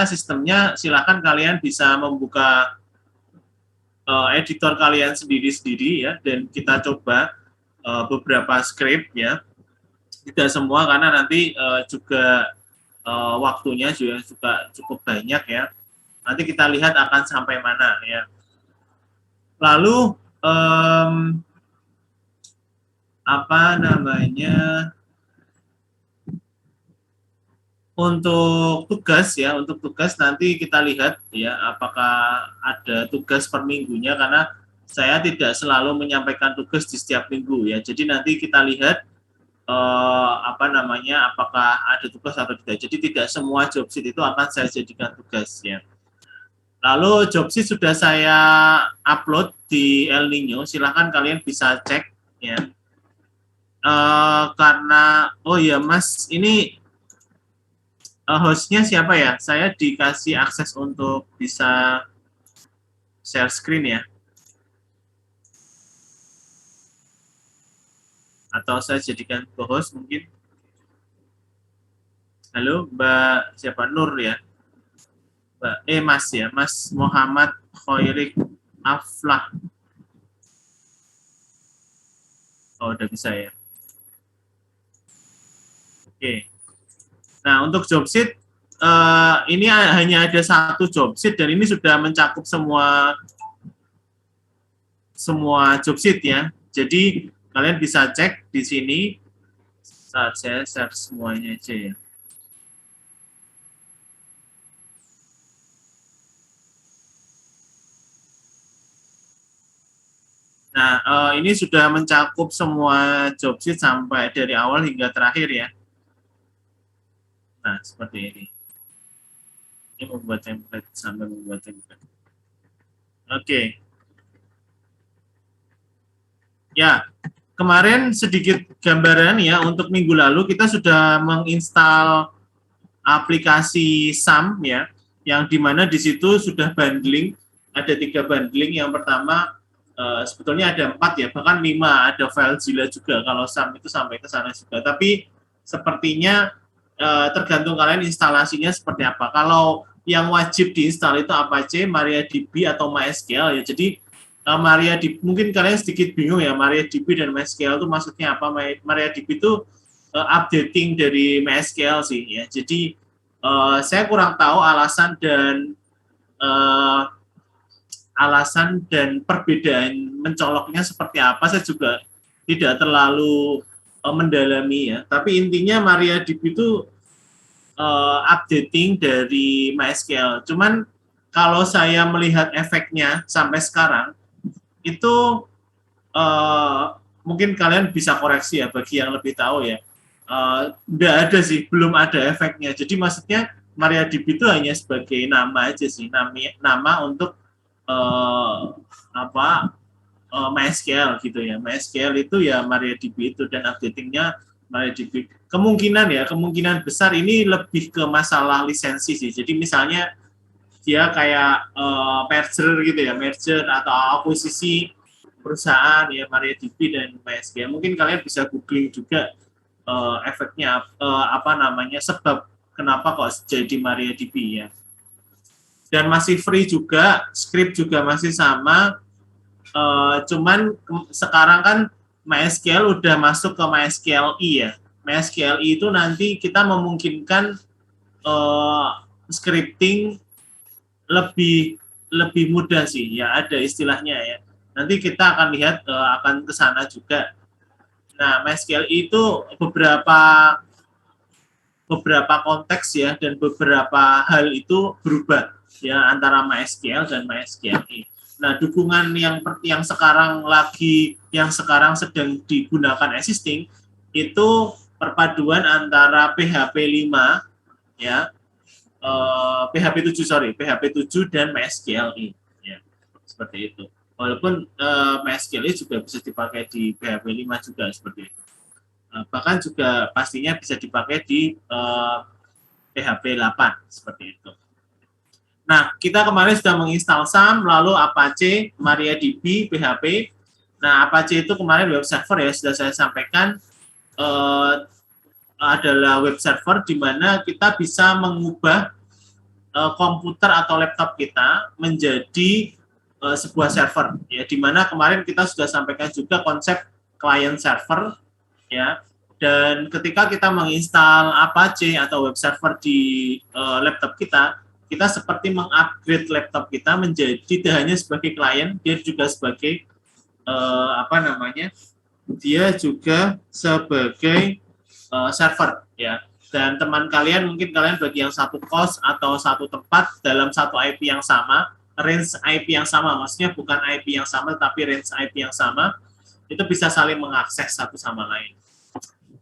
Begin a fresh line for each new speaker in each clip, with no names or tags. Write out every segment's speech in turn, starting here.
sistemnya silahkan kalian bisa membuka editor kalian sendiri-sendiri ya, dan kita coba beberapa script ya, tidak semua karena nanti juga waktunya juga cukup banyak ya. Nanti kita lihat akan sampai mana ya. Lalu apa namanya, untuk tugas ya, untuk tugas nanti kita lihat ya apakah ada tugas per minggunya, karena saya tidak selalu menyampaikan tugas di setiap minggu ya. Jadi nanti kita lihat apa namanya, apakah ada tugas atau tidak. Jadi tidak semua job sheet itu akan saya jadikan tugas ya. Lalu job sheet sudah saya upload di El Nino, silahkan kalian bisa cek ya. Karena oh ya Mas, ini hostnya siapa ya? Saya dikasih akses untuk bisa share screen ya. Atau saya jadikan co-host mungkin. Halo, Mbak siapa? Nur ya? Mbak, Mas ya, Mas Muhammad Khairik Aflah. Oh, udah bisa ya. Oke. Nah, untuk job sheet, ini hanya ada satu job sheet dan ini sudah mencakup semua job sheet ya. Jadi kalian bisa cek di sini saat saya share semuanya aja ya. Nah, ini sudah mencakup semua job sheet sampai dari awal hingga terakhir ya. Nah, seperti ini. Ini membuat template sampai membuat template. Oke. Ya, kemarin sedikit gambaran ya, untuk minggu lalu kita sudah menginstal aplikasi SAM ya, yang dimana di situ sudah bundling, ada 3 bundling. Yang pertama sebetulnya ada 4 ya, bahkan 5, ada FileZilla juga kalau SAM itu sampai ke sana juga. Tapi sepertinya tergantung kalian instalasinya seperti apa. Kalau yang wajib diinstal itu Apache, MariaDB atau MySQL ya. Jadi MariaDB, mungkin kalian sedikit bingung ya, MariaDB dan MySQL itu maksudnya apa. MariaDB itu updating dari MySQL sih ya. Jadi saya kurang tahu alasan dan perbedaan mencoloknya seperti apa. Saya juga tidak terlalu mendalami ya. Tapi intinya MariaDB itu updating dari MySQL. Cuman kalau saya melihat efeknya sampai sekarang, itu mungkin kalian bisa koreksi ya bagi yang lebih tahu ya. Nggak ada sih, belum ada efeknya. Jadi maksudnya MariaDB itu hanya sebagai nama aja sih, nama untuk MySQL gitu ya. MySQL itu ya MariaDB itu, dan updatingnya MariaDB. Kemungkinan besar ini lebih ke masalah lisensi sih. Jadi misalnya dia kayak merger gitu ya, merger atau akuisisi perusahaan ya, MariaDB dan MySQL. Mungkin kalian bisa googling juga efeknya sebab kenapa kok jadi MariaDB ya. Dan masih free juga, script juga masih sama. Cuman sekarang kan MySQL udah masuk ke MySQLi ya. MySQLi itu nanti kita memungkinkan scripting lebih mudah sih ya, ada istilahnya ya. Nanti kita akan lihat akan ke sana juga. Nah, MySQL itu beberapa konteks ya, dan beberapa hal itu berubah ya antara MySQL dan MySQLi. Nah, dukungan yang sekarang sedang digunakan existing itu perpaduan antara PHP 5 ya, PHP 7 dan MySQLi ya. Seperti itu. Walaupun MySQLi juga bisa dipakai di PHP 5 juga seperti itu. Bahkan juga pastinya bisa dipakai di PHP 8 seperti itu. Nah, kita kemarin sudah menginstal SAM, lalu Apache, MariaDB, PHP. Nah, Apache itu kemarin web server ya, sudah saya sampaikan, adalah web server di mana kita bisa mengubah komputer atau laptop kita menjadi sebuah server, ya, di mana kemarin kita sudah sampaikan juga konsep client server, ya. Dan ketika kita menginstal Apache atau web server di laptop kita seperti mengupgrade laptop kita menjadi tidak hanya sebagai klien, dia juga sebagai dia juga sebagai server, ya. Dan teman kalian mungkin kalian bagi yang satu kos atau satu tempat dalam satu IP yang sama, range IP yang sama, maksudnya bukan IP yang sama tapi range IP yang sama, itu bisa saling mengakses satu sama lain.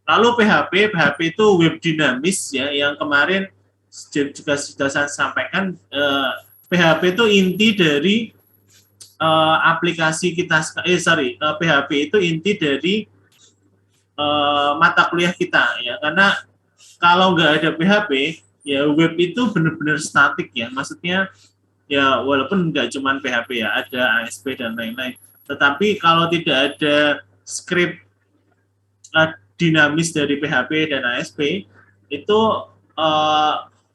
Lalu PHP itu web dinamis, ya, yang kemarin juga sudah saya sampaikan. PHP itu inti dari aplikasi kita. PHP itu inti dari mata kuliah kita, ya, karena kalau nggak ada PHP, ya web itu benar-benar statik, ya, maksudnya ya walaupun nggak cuma PHP, ya, ada ASP dan lain-lain. Tetapi kalau tidak ada script dinamis dari PHP dan ASP, itu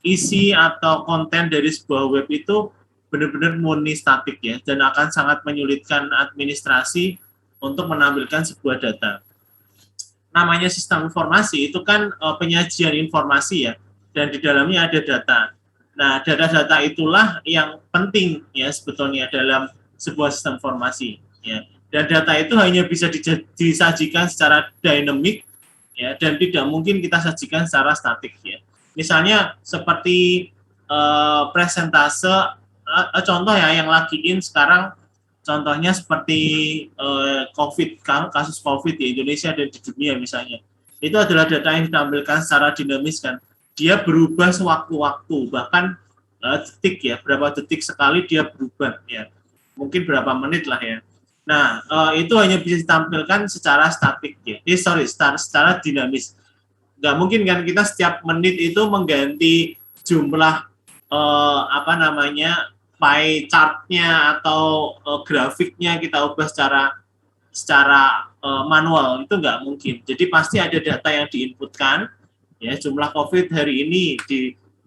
isi atau konten dari sebuah web itu benar-benar murni statik, ya, dan akan sangat menyulitkan administrasi untuk menampilkan sebuah data. Namanya sistem informasi itu kan penyajian informasi, ya, dan di dalamnya ada data. Nah, data-data itulah yang penting, ya, sebetulnya dalam sebuah sistem informasi, ya. Dan data itu hanya bisa disajikan secara dinamik, ya, dan tidak mungkin kita sajikan secara statik, ya. Misalnya seperti presentase, contoh, ya, yang lagi in sekarang, contohnya seperti kasus COVID di Indonesia dan di dunia misalnya. Itu adalah data yang ditampilkan secara dinamis, kan. Dia berubah sewaktu-waktu, bahkan detik, ya, berapa detik sekali dia berubah, ya. Mungkin berapa menit lah, ya. Nah, itu hanya bisa ditampilkan secara statik, ya. Secara dinamis. Nggak mungkin kan kita setiap menit itu mengganti jumlah pie chart-nya atau grafiknya kita ubah secara manual, itu nggak mungkin. Jadi pasti ada data yang diinputkan, ya, jumlah COVID hari ini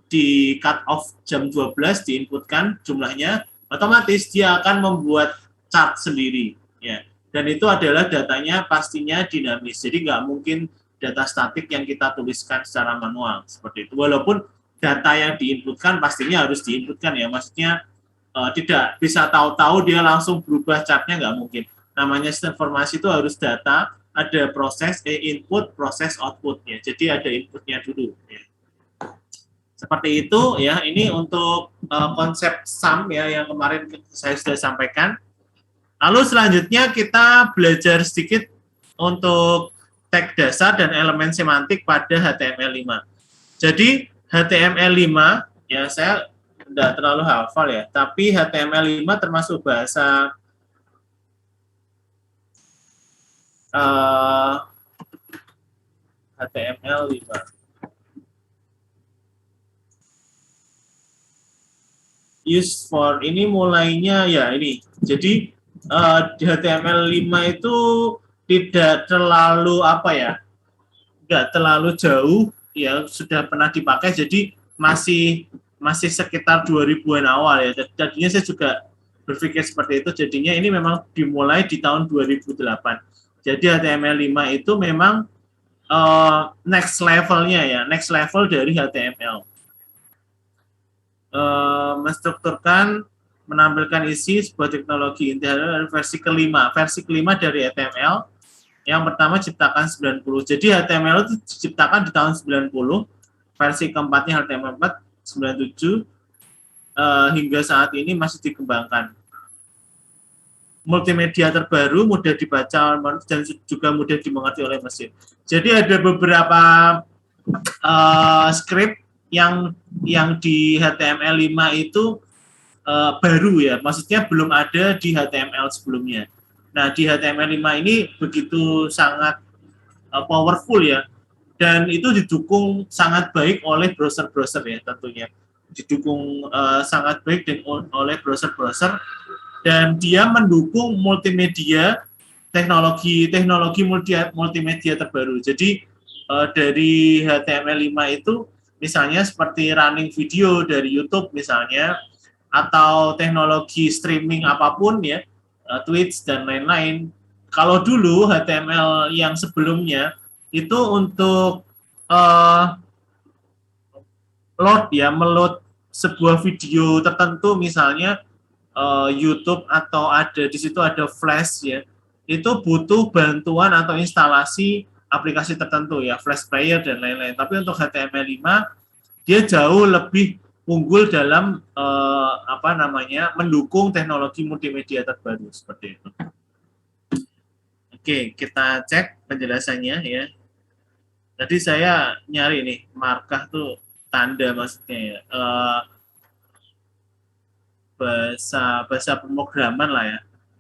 di cut off jam 12 diinputkan jumlahnya, otomatis dia akan membuat chart sendiri, ya. Dan itu adalah datanya pastinya dinamis. Jadi nggak mungkin data statik yang kita tuliskan secara manual seperti itu. Walaupun data yang diinputkan pastinya harus diinputkan, ya. Maksudnya tidak bisa tahu-tahu dia langsung berubah chartnya, nggak mungkin. Namanya sistem informasi itu harus data, ada proses input, proses output, ya. Jadi ada inputnya dulu, ya. Seperti itu, ya. Ini untuk konsep SAM, ya, yang kemarin saya sudah sampaikan. Lalu selanjutnya kita belajar sedikit untuk tag dasar dan elemen semantik pada HTML5. Jadi HTML5, ya, saya tidak terlalu hafal, ya, tapi HTML5 termasuk bahasa HTML5. Use for ini mulainya, ya, ini. Jadi di HTML5 itu tidak terlalu nggak terlalu jauh, ya, sudah pernah dipakai, jadi masih sekitar 2000-an awal, ya. Jadinya saya juga berpikir seperti itu, jadinya ini memang dimulai di tahun 2008. Jadi HTML5 itu memang next levelnya, ya, next level dari HTML. Menstrukturkan, menampilkan isi sebuah teknologi inti versi kelima dari HTML. Yang pertama ciptakan 90. Jadi HTML itu diciptakan di tahun 90, versi keempatnya HTML4 97, hingga saat ini masih dikembangkan. Multimedia terbaru, mudah dibaca dan juga mudah dimengerti oleh mesin. Jadi ada beberapa script yang di HTML5 itu baru, ya, maksudnya belum ada di HTML sebelumnya. Nah, di HTML5 ini begitu sangat powerful, ya, dan itu didukung sangat baik oleh browser-browser, ya, tentunya didukung sangat baik oleh browser-browser, dan dia mendukung multimedia, teknologi multimedia terbaru. Jadi dari HTML5 itu misalnya seperti running video dari YouTube misalnya, atau teknologi streaming apapun ya, Twitch dan lain-lain. Kalau dulu HTML yang sebelumnya itu untuk load ya, meload sebuah video tertentu misalnya YouTube atau ada di situ ada Flash ya, itu butuh bantuan atau instalasi aplikasi tertentu ya, Flash player dan lain-lain. Tapi untuk HTML5 dia jauh lebih unggul dalam mendukung teknologi multimedia terbaru seperti itu. Oke, kita cek penjelasannya ya. Tadi saya nyari nih markah tuh tanda maksudnya ya. Bahasa pemrograman lah ya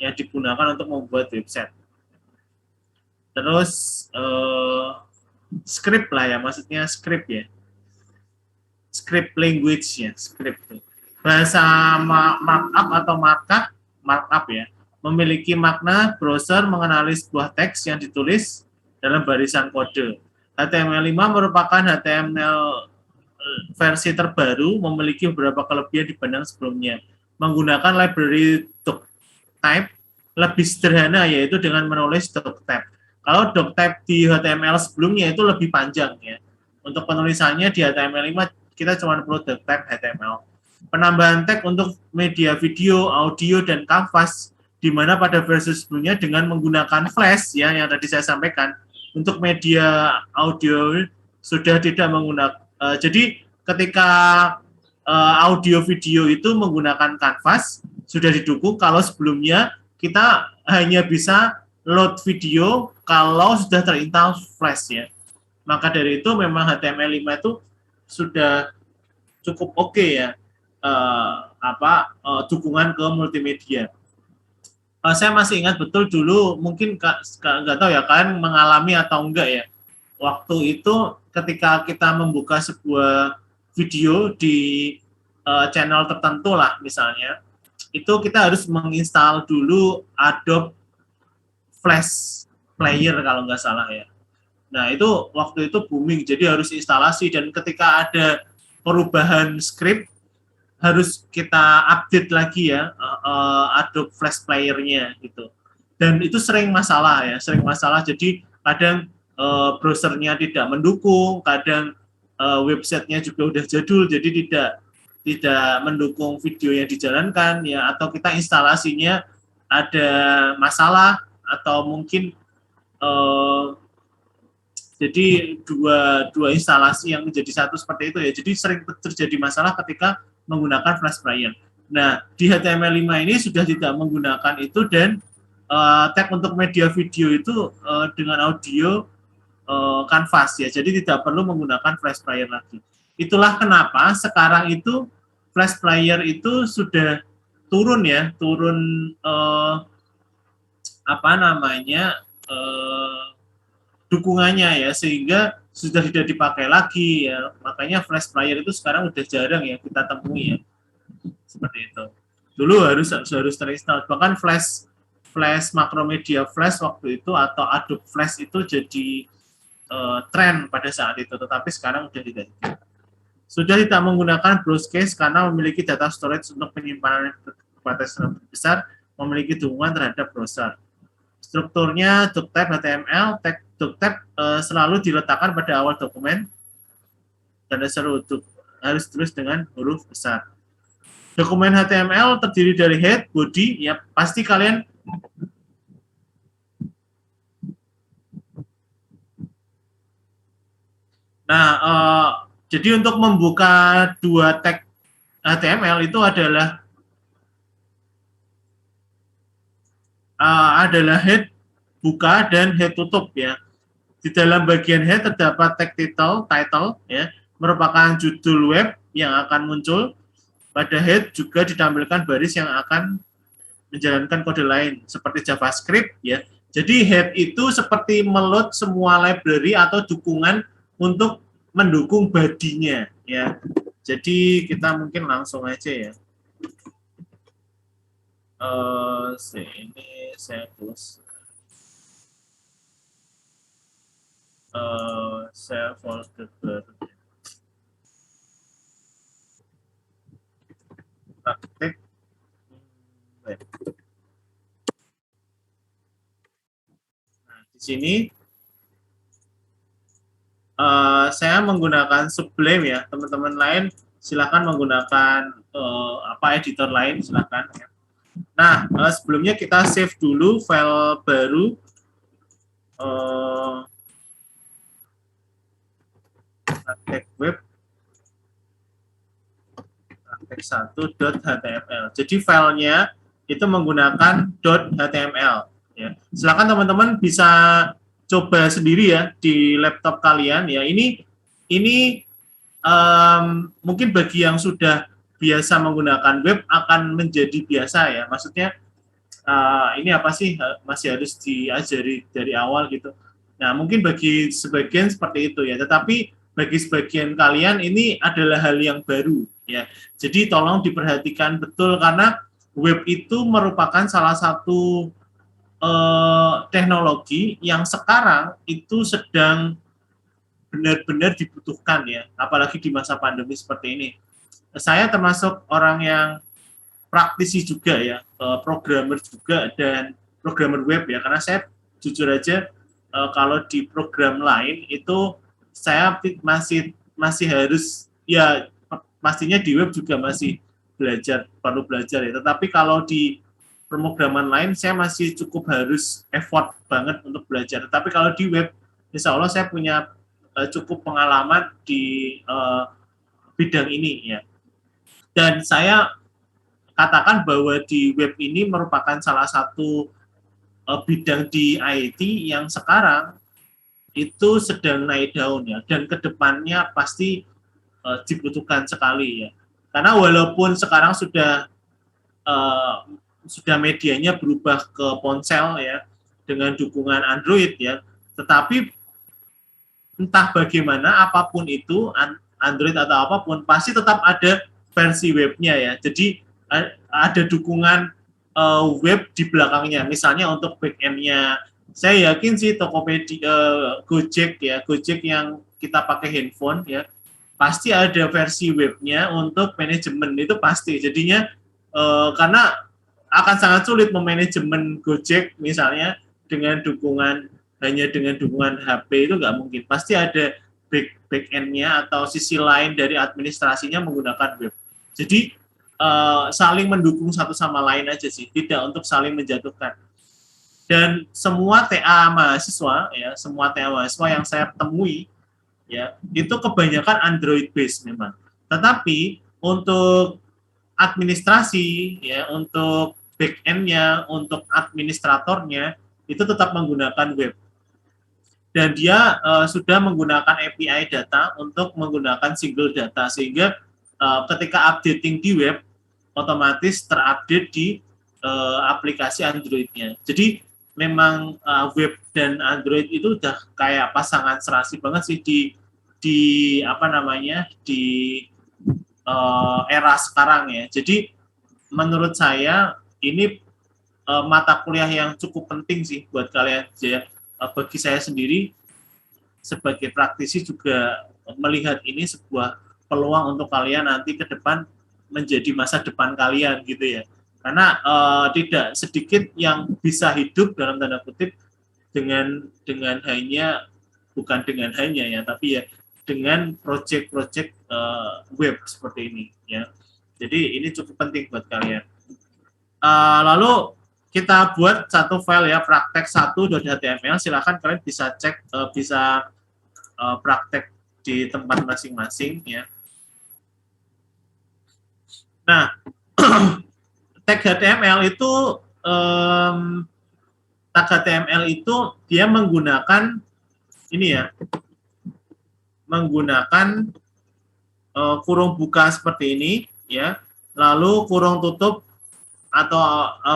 yang digunakan untuk membuat website. Terus script lah ya, maksudnya script ya. Script language ya, script. Bahasa markup atau markup ya, memiliki makna browser mengenali sebuah teks yang ditulis dalam barisan kode. HTML5 merupakan HTML versi terbaru, memiliki beberapa kelebihan dibanding sebelumnya. Menggunakan library doctype lebih sederhana, yaitu dengan menulis doctype. Kalau doctype di HTML sebelumnya itu lebih panjang ya. Untuk penulisannya di HTML5 kita cuma perlu doctype HTML. Penambahan tag untuk media video, audio, dan kanvas, di mana pada versi sebelumnya dengan menggunakan Flash ya, yang tadi saya sampaikan. Untuk media audio sudah tidak menggunakan. Jadi ketika audio video itu menggunakan kanvas sudah didukung. Kalau sebelumnya kita hanya bisa load video kalau sudah terinstall Flash ya. Maka dari itu memang HTML5 itu sudah cukup oke ya, dukungan ke multimedia. Saya masih ingat betul dulu, mungkin nggak tahu ya kalian mengalami atau enggak ya, waktu itu ketika kita membuka sebuah video di channel tertentu lah misalnya, itu kita harus menginstal dulu Adobe Flash Player kalau nggak salah ya. Nah itu waktu itu booming, jadi harus instalasi, dan ketika ada perubahan script harus kita update lagi ya Adobe Flash Player-nya gitu. Dan itu sering masalah ya, jadi kadang browsernya tidak mendukung, kadang websitenya juga udah jadul, jadi tidak mendukung video yang dijalankan ya, atau kita instalasinya ada masalah, atau mungkin jadi dua instalasi yang menjadi satu seperti itu ya. Jadi sering terjadi masalah ketika menggunakan Flash Player. Nah, di HTML5 ini sudah tidak menggunakan itu, dan tag untuk media video itu dengan audio kanvas ya. Jadi tidak perlu menggunakan Flash Player lagi. Itulah kenapa sekarang itu Flash Player itu sudah turun ya, dukungannya ya, sehingga sudah tidak dipakai lagi ya. Makanya Flash Player itu sekarang udah jarang ya kita temui ya, seperti itu. Dulu harus terinstall, bahkan Flash Macromedia Flash waktu itu atau Adobe Flash itu jadi tren pada saat itu, tetapi sekarang sudah tidak. Sudah tidak menggunakan browse case karena memiliki data storage untuk penyimpanan batasan besar, memiliki dukungan terhadap browser. Strukturnya doctype HTML, tag doctype selalu diletakkan pada awal dokumen dan harus tulis dengan huruf besar. Dokumen HTML terdiri dari head, body, ya pasti kalian jadi untuk membuka dua tag HTML itu adalah head buka dan head tutup ya. Di dalam bagian head terdapat tag title ya, merupakan judul web yang akan muncul. Pada head juga ditampilkan baris yang akan menjalankan kode lain seperti JavaScript ya. Jadi head itu seperti meload semua library atau dukungan untuk mendukung body-nya ya. Jadi kita mungkin langsung aja ya. Ini saya tulis. Saya folder. praktek web. Nah, di sini saya menggunakan Sublime ya, teman-teman lain silakan menggunakan editor lain silakan ya. Nah, sebelumnya kita save dulu file baru praktek web praktek1.html. Jadi filenya itu menggunakan .html ya. Silakan teman-teman bisa coba sendiri ya di laptop kalian ya. Ini mungkin bagi yang sudah biasa menggunakan web akan menjadi biasa ya. Maksudnya ini apa sih masih harus diajari dari awal gitu. Nah, mungkin bagi sebagian seperti itu ya. Tetapi bagi sebagian kalian ini adalah hal yang baru ya. Jadi tolong diperhatikan betul karena web itu merupakan salah satu teknologi yang sekarang itu sedang benar-benar dibutuhkan ya, apalagi di masa pandemi seperti ini. Saya termasuk orang yang praktisi juga ya, programmer juga dan programmer web ya, karena saya jujur aja kalau di program lain itu saya masih harus ya pastinya di web juga masih perlu belajar ya, tetapi kalau di pemrograman lain saya masih cukup harus effort banget untuk belajar. Tapi kalau di web, insya Allah saya punya cukup pengalaman di bidang ini ya. Dan saya katakan bahwa di web ini merupakan salah satu bidang di IT yang sekarang itu sedang naik daun ya, dan kedepannya pasti dibutuhkan sekali ya. Karena walaupun sekarang sudah medianya berubah ke ponsel ya dengan dukungan Android ya, tetapi entah bagaimana apapun itu Android atau apapun pasti tetap ada versi webnya ya. Jadi ada dukungan web di belakangnya. Misalnya untuk backend-nya, saya yakin sih Tokopedia, Gojek ya, Gojek yang kita pakai handphone ya, pasti ada versi webnya untuk manajemen itu pasti. Jadinya karena akan sangat sulit memanajemen Gojek misalnya dengan hanya dengan dukungan HP itu nggak mungkin. Pasti ada back-end-nya atau sisi lain dari administrasinya menggunakan web. Jadi saling mendukung satu sama lain aja sih, tidak untuk saling menjatuhkan. Dan semua TA mahasiswa ya, semua TA mahasiswa yang saya temui ya, itu kebanyakan Android based memang. Tetapi untuk administrasi ya, untuk back-end-nya, untuk administratornya itu tetap menggunakan web. Dan dia sudah menggunakan API data untuk menggunakan single data sehingga ketika updating di web otomatis terupdate di aplikasi Android-nya. Jadi memang web dan Android itu udah kayak pasangan serasi banget sih di apa namanya di era sekarang ya. Jadi menurut saya ini mata kuliah yang cukup penting sih buat kalian ya. Bagi saya sendiri sebagai praktisi juga melihat ini sebuah peluang untuk kalian nanti ke depan menjadi masa depan kalian gitu ya. Karena tidak sedikit yang bisa hidup dalam tanda kutip dengan hanya bukan dengan hanya ya, tapi ya dengan proyek-proyek web seperti ini ya. Jadi ini cukup penting buat kalian. Lalu kita buat satu file ya, praktek1.html. Silakan kalian bisa cek, bisa praktek di tempat masing-masing ya. Nah, tag HTML itu tag HTML itu dia menggunakan ini ya, menggunakan kurung buka seperti ini ya, lalu kurung tutup atau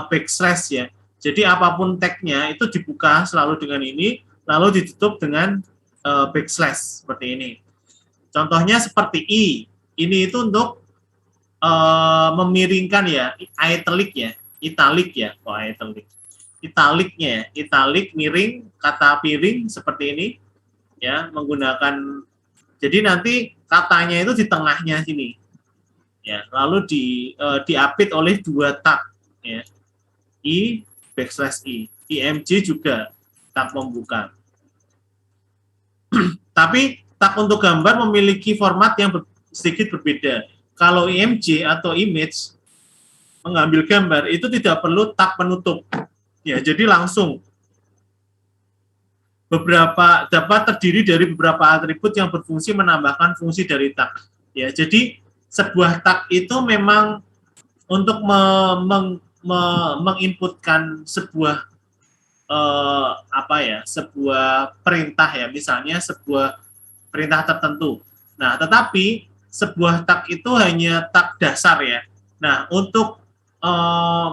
backslash ya. Jadi apapun tagnya itu dibuka selalu dengan ini, lalu ditutup dengan backslash seperti ini. Contohnya seperti i. Ini itu untuk memiringkan ya, italic ya, italic ya, italic. Italicnya ya, italic miring, kata piring seperti ini ya, menggunakan. Jadi nanti katanya itu di tengahnya sini. ya. Lalu diapit oleh dua tag, ya. I/i. IMG juga tag pembuka. Tapi tag untuk gambar memiliki format yang sedikit berbeda. Kalau IMG atau image mengambil gambar itu tidak perlu tag penutup. Ya, jadi langsung dapat terdiri dari beberapa atribut yang berfungsi menambahkan fungsi dari tag. Ya, jadi sebuah tag itu memang untuk menginputkan sebuah sebuah perintah, ya, misalnya sebuah perintah tertentu. Nah, tetapi sebuah tag itu hanya tag dasar, ya. Nah, untuk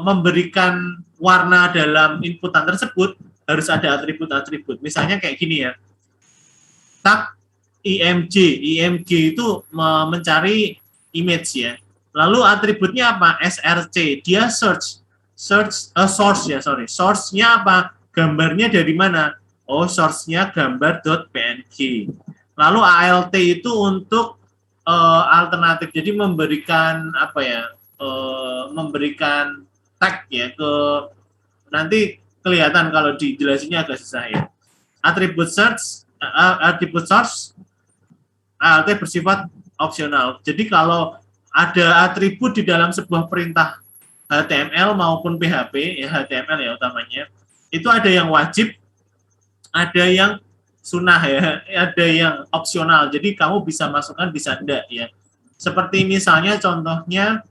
memberikan warna dalam inputan tersebut harus ada atribut-atribut. Misalnya kayak gini, ya. Tag IMG. IMG itu mencari image, ya. Lalu atributnya apa? SRC. Dia source, ya, sorry. Source-nya apa? Gambarnya dari mana? Oh, source-nya gambar.png. Lalu ALT itu untuk alternatif. Jadi memberikan apa ya? Memberikan tag, ya, ke nanti kelihatan kalau dijelasinnya agak susah, ya. Atribut source ALT bersifat opsional. Jadi kalau ada atribut di dalam sebuah perintah HTML maupun PHP, ya HTML ya utamanya, itu ada yang wajib, ada yang sunnah, ya, ada yang opsional. Jadi kamu bisa masukkan, bisa enggak, ya. Seperti misalnya contohnya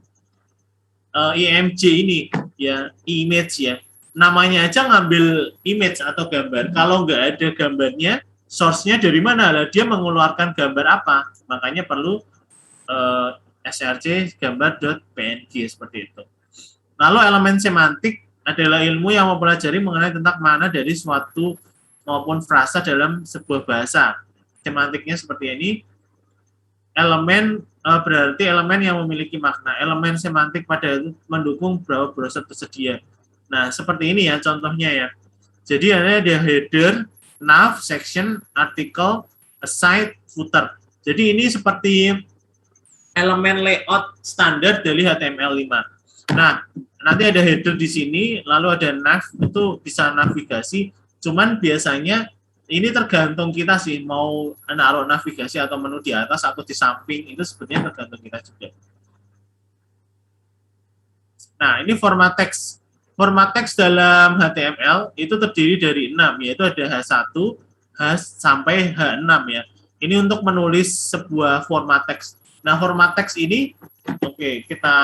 IMG ini, ya, image, ya. Namanya aja ngambil image atau gambar. Kalau nggak ada gambarnya, source-nya dari mana? Lah, dia mengeluarkan gambar apa? Makanya perlu src gambar.png seperti itu. Lalu elemen semantik adalah ilmu yang mempelajari mengenai tentang mana dari suatu maupun frasa dalam sebuah bahasa. Semantiknya seperti ini. Elemen berarti elemen yang memiliki makna. Elemen semantik pada itu mendukung beberapa browser tersedia. Nah, seperti ini, ya, contohnya, ya. Jadi ada header, nav, section, artikel, aside, footer. Jadi ini seperti elemen layout standar dari HTML5. Nah, nanti ada header di sini, lalu ada nav, itu bisa navigasi. Cuman biasanya ini tergantung kita sih, mau naruh navigasi atau menu di atas atau di samping, itu sebenarnya tergantung kita juga. Nah, ini format teks. Format teks dalam HTML itu terdiri dari 6, yaitu ada H1, H sampai H6, ya. Ini untuk menulis sebuah format teks. Nah, format teks ini, oke, kita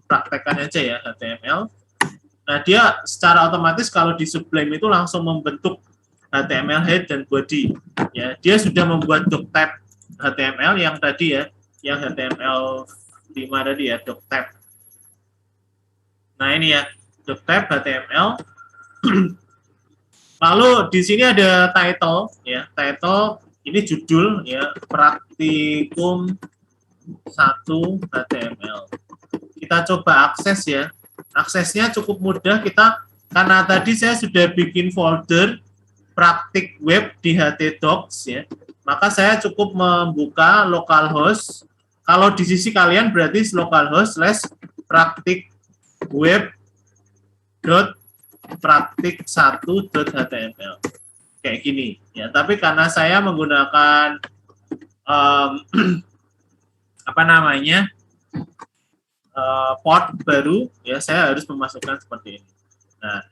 praktekkan aja, ya, HTML. Nah, dia secara otomatis kalau di Sublime itu langsung membentuk HTML head dan body. Ya, dia sudah membuat doctype HTML yang tadi, ya, yang HTML5 tadi, ya, doctype. Nah, ini, ya, doctype HTML. Lalu di sini ada title, ya, title ini judul, ya, praktikum 1 HTML. Kita coba akses, ya. Aksesnya cukup mudah, kita karena tadi saya sudah bikin folder praktik web di htdocs, ya. Maka saya cukup membuka localhost. Kalau di sisi kalian berarti localhost /praktik web praktik1.html kayak gini, ya. Tapi karena saya menggunakan apa namanya port baru, ya, saya harus memasukkan seperti ini. Nah,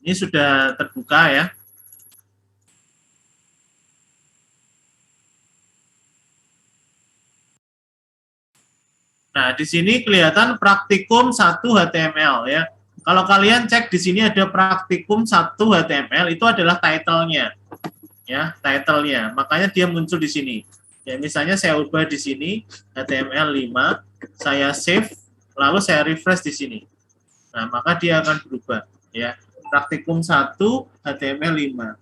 ini sudah terbuka, ya. Nah, di sini kelihatan praktikum 1 HTML, ya. Kalau kalian cek di sini ada praktikum 1 HTML, itu adalah title-nya, ya, title-nya. Makanya dia muncul di sini. Ya, misalnya saya ubah di sini HTML5, saya save, lalu saya refresh di sini. Nah, maka dia akan berubah, ya. Praktikum 1 HTML5.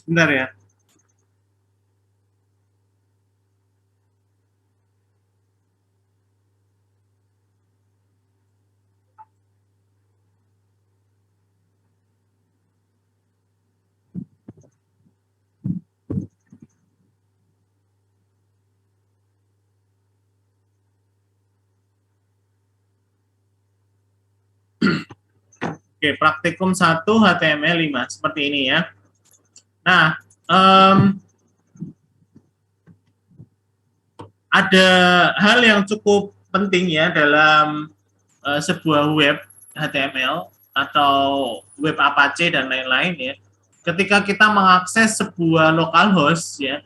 Sebentar ya. Oke, praktikum 1 HTML 5 seperti ini ya. Nah, ada hal yang cukup penting ya dalam sebuah web HTML atau web Apache dan lain-lain ya. Ketika kita mengakses sebuah localhost ya,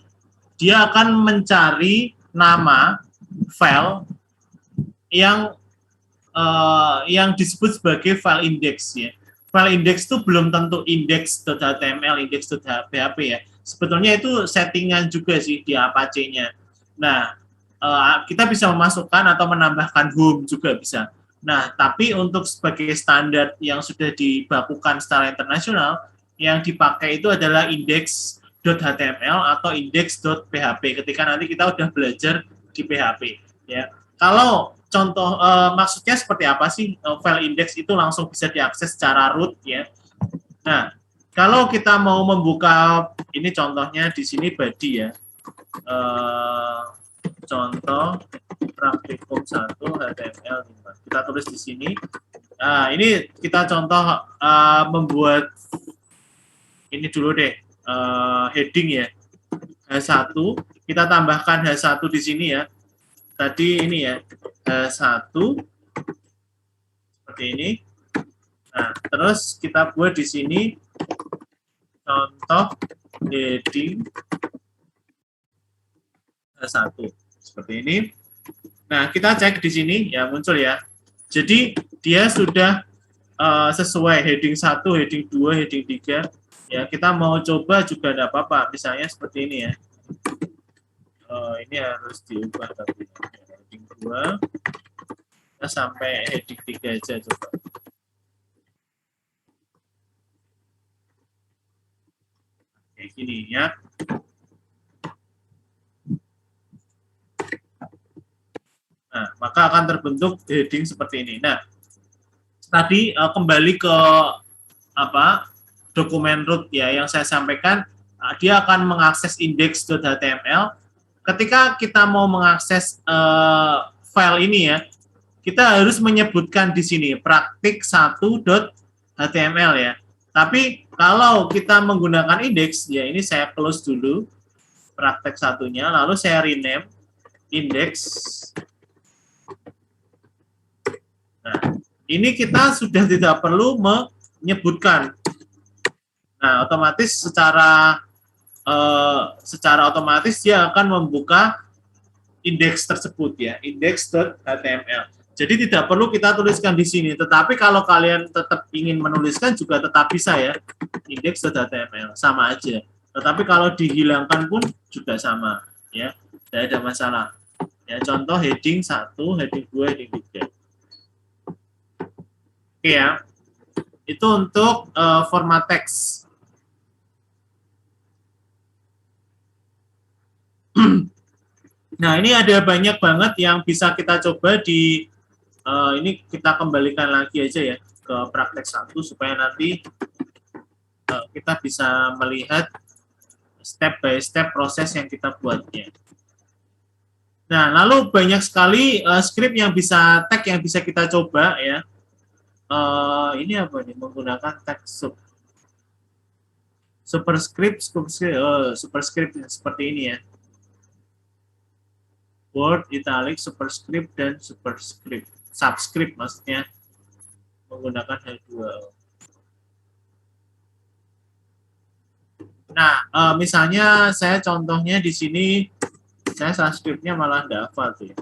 dia akan mencari nama file yang disebut sebagai file index ya. File index itu belum tentu index.html, index.php ya. Sebetulnya itu settingan juga sih di Apache-nya. Nah, kita bisa memasukkan atau menambahkan home juga bisa. Nah, tapi untuk sebagai standar yang sudah dibakukan secara internasional, yang dipakai itu adalah index.html atau index.php ketika nanti kita udah belajar di PHP ya. Kalau contoh maksudnya seperti apa sih file index itu langsung bisa diakses secara root ya. Nah, kalau kita mau membuka ini contohnya di sini body ya. Contoh praktikum 1 HTML 5. Kita tulis di sini. Nah, ini kita contoh membuat ini dulu deh heading ya. H1 kita tambahkan H1 di sini ya. Tadi ini ya H1 seperti ini. Nah, terus kita buat di sini contoh heading H1 seperti ini. Nah, kita cek di sini ya muncul ya. Jadi dia sudah sesuai heading 1, heading 2, heading 3. Ya, kita mau coba juga tidak apa-apa. Misalnya seperti ini ya. Ini harus diubah tapi heading 2 kita sampai heading 3 aja coba. Kayak gini ya. Nah, maka akan terbentuk heading seperti ini. Nah, tadi kembali ke dokumen root ya yang saya sampaikan, dia akan mengakses index.html. Ketika kita mau mengakses file ini ya, kita harus menyebutkan di sini praktik1.html ya. Tapi kalau kita menggunakan index, ya ini saya close dulu praktek satunya, lalu saya rename index. Nah, ini kita sudah tidak perlu menyebutkan. Nah, otomatis secara otomatis dia akan membuka indeks tersebut ya, index.html. Jadi tidak perlu kita tuliskan di sini, tetapi kalau kalian tetap ingin menuliskan juga tetap bisa ya, index.html, sama aja. Tetapi kalau dihilangkan pun juga sama ya, tidak ada masalah. Ya, contoh heading 1, heading 2, heading 3. Oke ya. Itu untuk format teks. Nah, ini ada banyak banget yang bisa kita coba di ini kita kembalikan lagi aja ya ke praktek 1 supaya nanti kita bisa melihat step by step proses yang kita buatnya. Nah, lalu banyak sekali script yang bisa tag yang bisa kita coba ya. Ini apa nih? Menggunakan tag superscript seperti ini ya. Bold, italic, superscript, dan superscript. Subscript maksudnya menggunakan H2. Nah, misalnya saya contohnya di sini, saya subscriptnya malah tidak hafal tuh ya.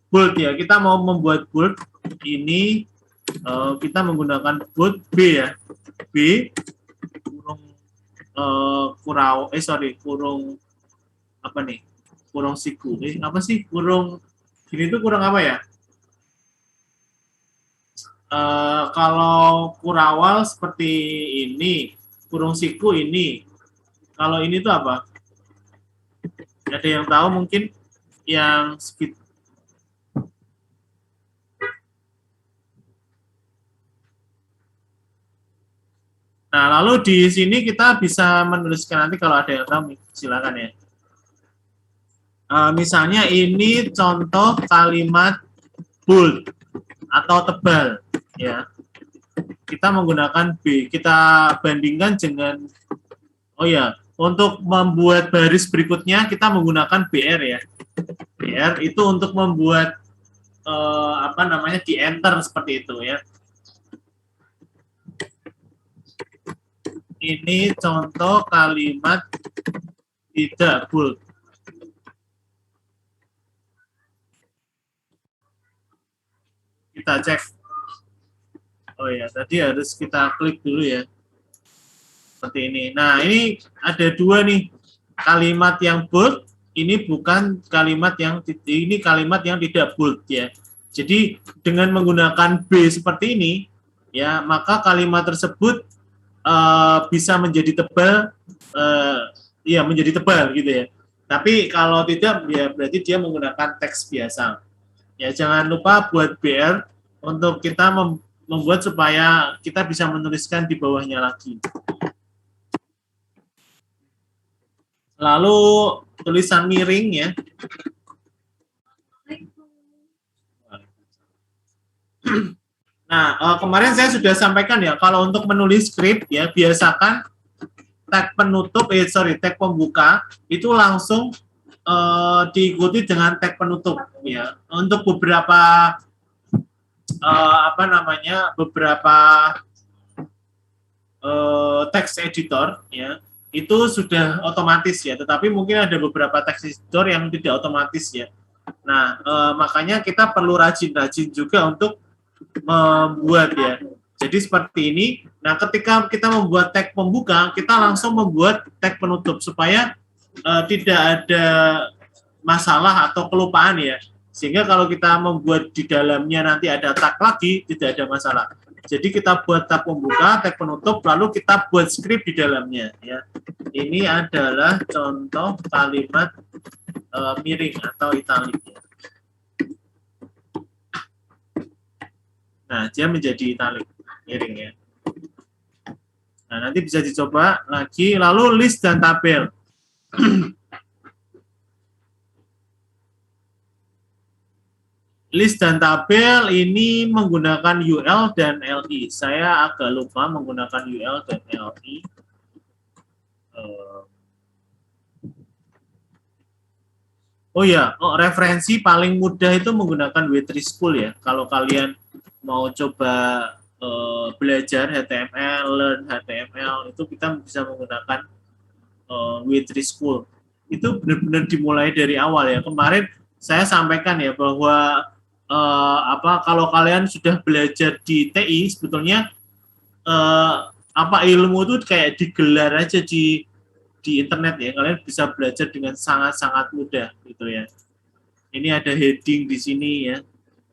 Bold ya, kita mau membuat bold ini kita menggunakan bold B ya. B kurung kurung apa nih? Kurung siku. Apa sih kurung gini tuh kurang apa ya? Kalau kurawal seperti ini, kurung siku ini. Kalau ini tuh apa? Ada yang tahu mungkin yang speed. Nah, lalu di sini kita bisa menuliskan, nanti kalau ada yang tahu silakan ya. Misalnya ini contoh kalimat bold atau tebal ya. Kita menggunakan B, kita bandingkan dengan, oh ya, untuk membuat baris berikutnya kita menggunakan BR ya. BR itu untuk membuat apa namanya, di enter seperti itu ya. Ini contoh kalimat tidak bold. Kita cek. Oh ya, tadi harus kita klik dulu ya. Seperti ini. Nah, ini ada dua nih. Kalimat yang bold, ini bukan kalimat yang, ini kalimat yang tidak bold ya. Jadi dengan menggunakan B seperti ini, ya, maka kalimat tersebut bisa menjadi tebal, ya menjadi tebal gitu ya. Tapi kalau tidak, ya berarti dia menggunakan teks biasa. Ya, jangan lupa buat BR untuk kita membuat supaya kita bisa menuliskan di bawahnya lagi. Lalu tulisan miring ya. Nah, kemarin saya sudah sampaikan ya, kalau untuk menulis skrip ya, biasakan tag penutup, tag pembuka itu langsung diikuti dengan tag penutup ya. Untuk beberapa apa namanya, beberapa text editor ya, itu sudah otomatis ya, tetapi mungkin ada beberapa text editor yang tidak otomatis ya. Nah, makanya kita perlu rajin-rajin juga untuk membuat ya. Jadi seperti ini. Nah, ketika kita membuat tag pembuka, kita langsung membuat tag penutup supaya tidak ada masalah atau kelupaan ya. Sehingga kalau kita membuat di dalamnya nanti ada tag lagi, tidak ada masalah. Jadi kita buat tag pembuka, tag penutup, lalu kita buat script di dalamnya ya. Ini adalah contoh kalimat miring atau italic ya. Nah, dia menjadi italic miring ya. Nah, nanti bisa dicoba lagi. Lalu list dan tabel. List dan tabel ini menggunakan UL dan LI. Saya agak lupa menggunakan UL dan LI. Oh ya, referensi paling mudah itu menggunakan W3 School ya. Kalau kalian mau coba belajar HTML, learn HTML, itu kita bisa menggunakan W3 School. Itu benar-benar dimulai dari awal ya. Kemarin saya sampaikan ya bahwa kalau kalian sudah belajar di TI, sebetulnya ilmu itu kayak digelar aja di internet ya. Kalian bisa belajar dengan sangat-sangat mudah gitu ya. Ini ada heading di sini ya.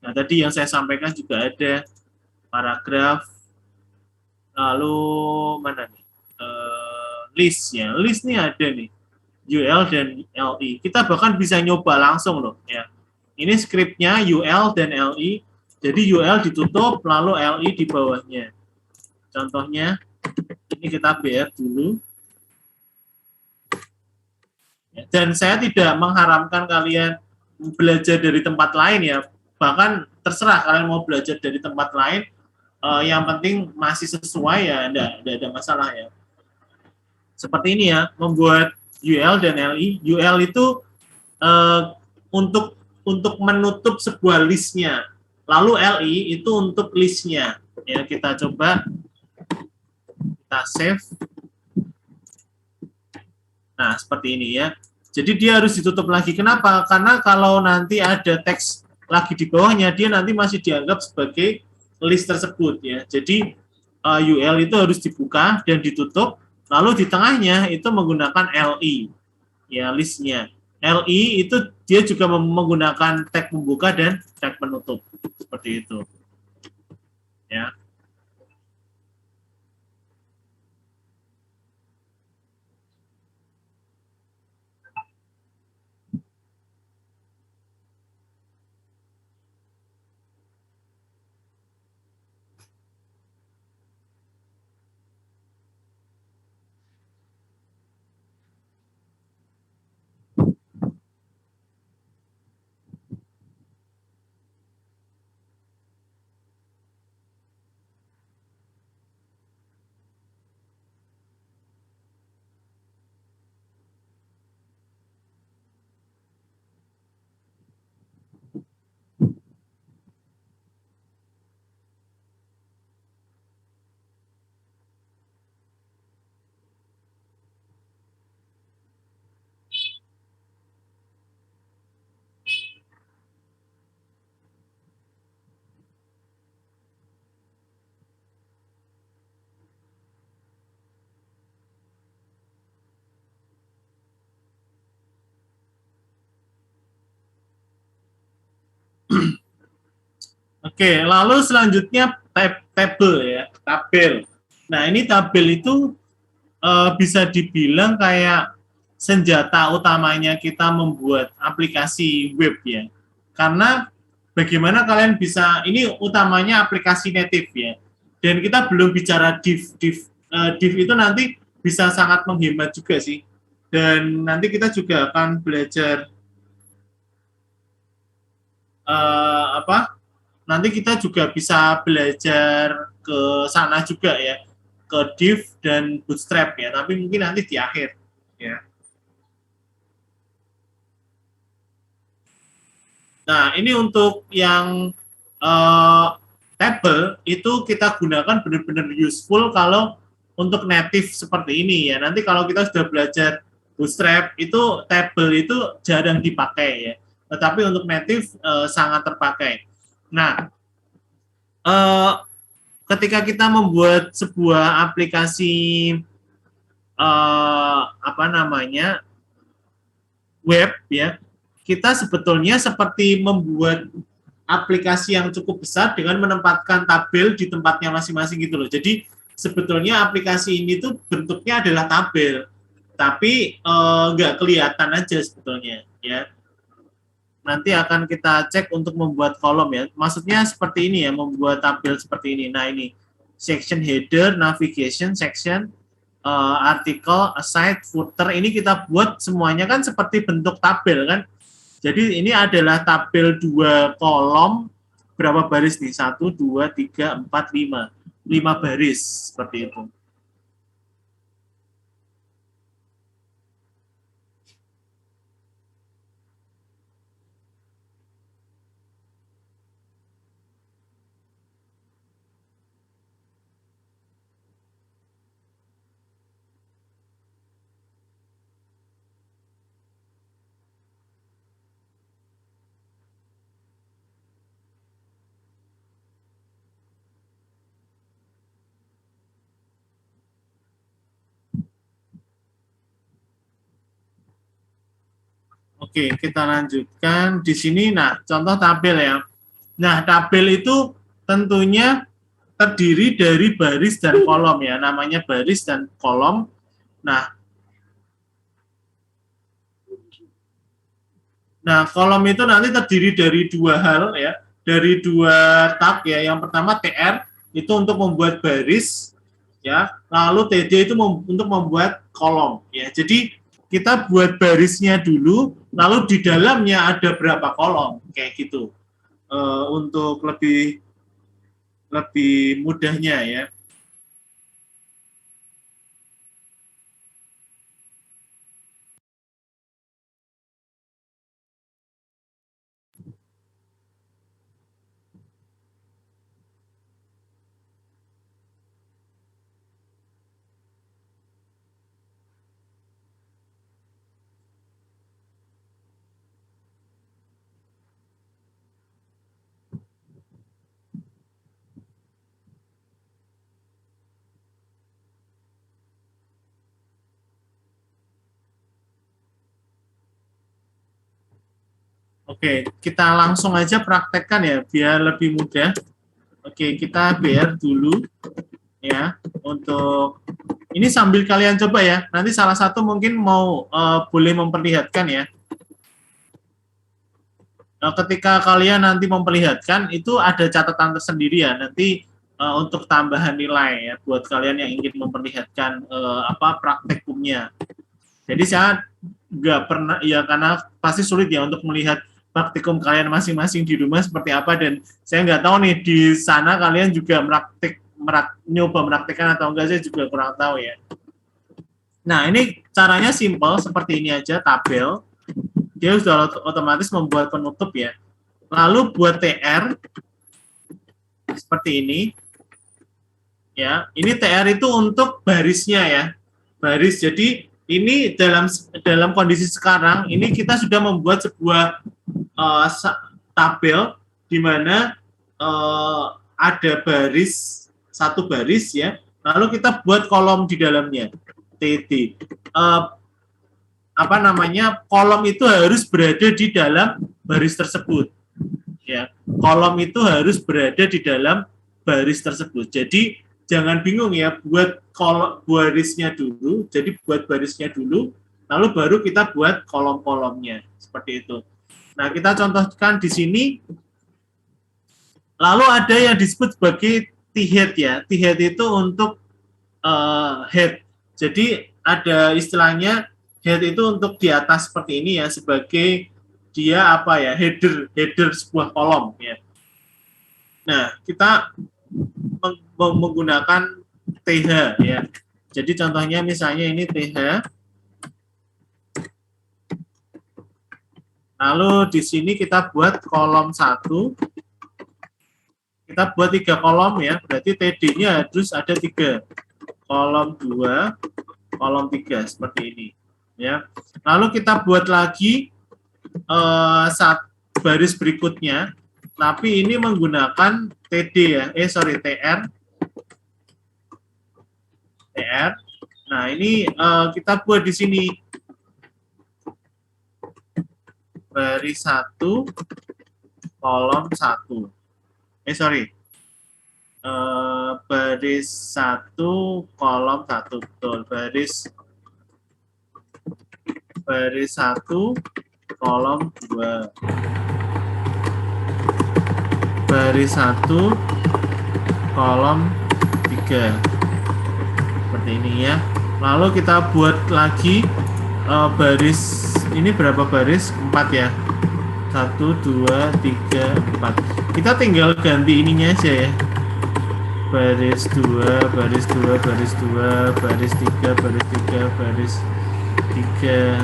Nah, tadi yang saya sampaikan juga ada paragraf, lalu mana nih? List ya. List nih ada nih. UL dan LI. Kita bahkan bisa nyoba langsung loh ya. Ini skripnya UL dan LI. Jadi UL ditutup lalu LI di bawahnya. Contohnya ini kita BR dulu. Dan saya tidak mengharamkan kalian belajar dari tempat lain ya. Bahkan terserah kalian mau belajar dari tempat lain, yang penting masih sesuai ya, enggak ada masalah ya. Seperti ini ya, membuat UL dan LI. UL itu untuk menutup sebuah listnya. Lalu LI itu untuk listnya. Ya, kita coba, kita save. Nah, seperti ini ya. Jadi dia harus ditutup lagi. Kenapa? Karena kalau nanti ada teks lagi di bawahnya, dia nanti masih dianggap sebagai list tersebut ya. Jadi UL itu harus dibuka dan ditutup. Lalu di tengahnya itu menggunakan LI, ya listnya. LI itu dia juga menggunakan tag pembuka dan tag penutup seperti itu. Ya. Oke, lalu selanjutnya tabel ya, tabel. Nah, ini tabel itu bisa dibilang kayak senjata utamanya kita membuat aplikasi web ya. Karena bagaimana kalian bisa, ini utamanya aplikasi native ya. Dan kita belum bicara div itu nanti bisa sangat menghemat juga sih. Dan nanti kita juga akan belajar apa? Nanti kita juga bisa belajar ke sana juga ya, ke div dan bootstrap ya, tapi mungkin nanti di akhir ya. Nah, ini untuk yang table itu kita gunakan benar-benar useful kalau untuk native seperti ini ya. Nanti kalau kita sudah belajar bootstrap itu table itu jarang dipakai ya. Tetapi untuk native sangat terpakai. Nah, ketika kita membuat sebuah aplikasi apa namanya web ya, kita sebetulnya seperti membuat aplikasi yang cukup besar dengan menempatkan tabel di tempatnya masing-masing gitu loh. Jadi sebetulnya aplikasi ini tuh bentuknya adalah tabel, tapi nggak kelihatan aja sebetulnya ya. Nanti akan kita cek untuk membuat kolom ya. Maksudnya seperti ini ya, membuat tabel seperti ini. Nah ini section header, navigation section, artikel, aside, footer. Ini kita buat semuanya kan seperti bentuk tabel kan. Jadi ini adalah tabel 2 kolom, berapa baris nih? 1, 2, 3, 4, 5. 5 baris, seperti itu. Oke, kita lanjutkan di sini. Nah, contoh tabel ya. Nah, tabel itu tentunya terdiri dari baris dan kolom ya. Namanya baris dan kolom. Nah, kolom itu nanti terdiri dari 2 hal ya. Dari 2 tab ya. Yang pertama TR itu untuk membuat baris ya. Lalu TD itu untuk membuat kolom ya. Jadi kita buat barisnya dulu, lalu di dalamnya ada berapa kolom kayak gitu. Untuk lebih mudahnya ya. Oke, kita langsung aja praktekkan ya biar lebih mudah. Oke, kita BR dulu ya untuk ini sambil kalian coba ya. Nanti salah satu mungkin mau boleh memperlihatkan ya. Nah, ketika kalian nanti memperlihatkan itu ada catatan tersendiri ya. Nanti untuk tambahan nilai ya buat kalian yang ingin memperlihatkan apa praktikumnya. Jadi saya nggak pernah ya karena pasti sulit ya untuk melihat praktikum kalian masing-masing di rumah seperti apa dan saya nggak tahu nih di sana kalian juga nyoba meraktekkan atau enggak saya juga kurang tahu ya. Nah ini caranya simple seperti ini aja tabel dia sudah otomatis membuat penutup ya. Lalu buat TR seperti ini ya. Ini TR itu untuk barisnya ya baris jadi ini dalam kondisi sekarang ini kita sudah membuat sebuah tabel di mana ada baris satu baris ya lalu kita buat kolom di dalamnya TD apa namanya kolom itu harus berada di dalam baris tersebut ya. Kolom itu harus berada di dalam baris tersebut. Jadi jangan bingung ya, buat barisnya dulu. Jadi buat barisnya dulu, lalu baru kita buat kolom-kolomnya seperti itu. Nah, kita contohkan di sini. Lalu ada yang disebut sebagai T-head ya. T-head itu untuk head. Jadi ada istilahnya head itu untuk di atas seperti ini ya, sebagai dia apa ya, header sebuah kolom ya. Nah, kita menggunakan TH ya. Jadi contohnya misalnya ini TH. Lalu di sini kita buat kolom 1. Kita buat 3 kolom ya, berarti TD-nya harus ada 3. Kolom 2, kolom 3 seperti ini ya. Lalu kita buat lagi baris berikutnya, tapi ini menggunakan TD ya, TR. Nah, ini kita buat di sini baris 1, kolom 1. Baris 1, kolom 1, betul. Baris 1, kolom 2. Baris 1, kolom 3. Seperti ini ya. Lalu kita buat lagi baris, ini berapa baris? 4 ya. 1, 2, 3, 4. Kita tinggal ganti ininya aja ya. Baris 2, baris 2, baris 2, baris 3, baris 3, baris 3,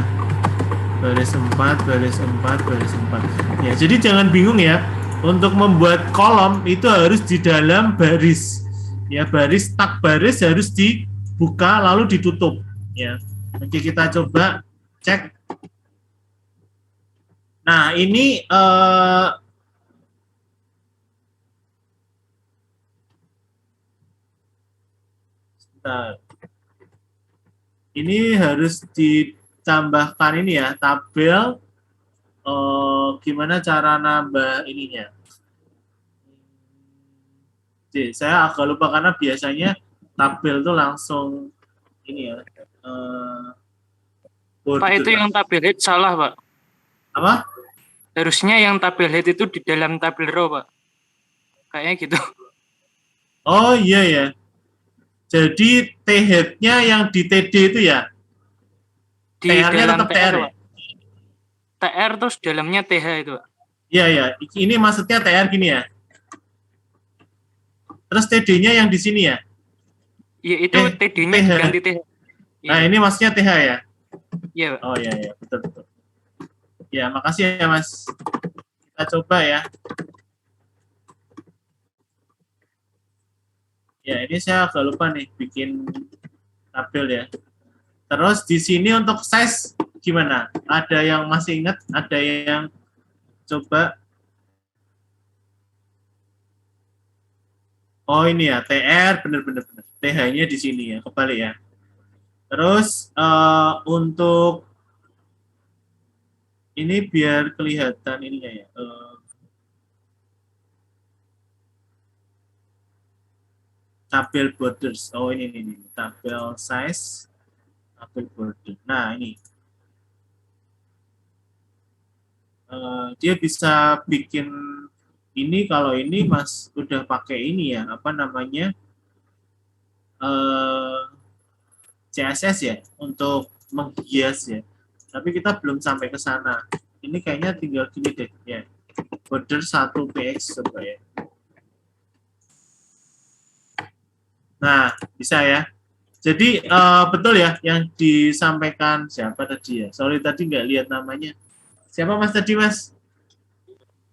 baris 4, baris 4, baris 4. Ya, jadi jangan bingung ya. Untuk membuat kolom itu harus di dalam baris. Ya, baris, tak baris harus dibuka lalu ditutup ya. Oke, kita coba cek. Nah, ini ini harus ditambahkan ini ya, tabel. Gimana cara nambah ininya? Oke, saya agak lupa karena biasanya tabel itu langsung ini ya.
Pak, itu yang tabel head salah, Pak.
Apa?
Harusnya yang tabel head itu di dalam tabel row, Pak. Kayaknya gitu.
Oh iya ya. Jadi T-head-nya yang di TD itu ya? TR-nya tetap TR ya?
TR terus dalamnya TH itu, Pak.
Iya, ya. Ini maksudnya TR gini ya? Terus TD-nya yang di sini ya?
Iya, itu TD-nya diganti TH.
Nah, ini maksudnya TH ya?
Iya, Pak.
Oh iya, ya. Betul. Ya, makasih ya, Mas. Kita coba ya. Ya, ini saya agak lupa nih bikin tabel ya. Terus di sini untuk size gimana? Ada yang masih ingat? Ada yang coba? Oh ini ya, TR, benar-benar. TH-nya di sini ya, kebalik ya. Terus untuk ini biar kelihatan ininya ya. Tabel borders. Oh ini tabel size, tabel border. Nah ini dia bisa bikin ini. Kalau ini Mas udah pakai ini ya, apa namanya, CSS ya, untuk menghias ya. Tapi kita belum sampai ke sana. Ini kayaknya tinggal gini deh ya. Border 1 px coba ya. Nah, bisa ya. Jadi betul ya yang disampaikan siapa tadi ya? Sorry tadi nggak lihat namanya. Siapa Mas tadi, Mas?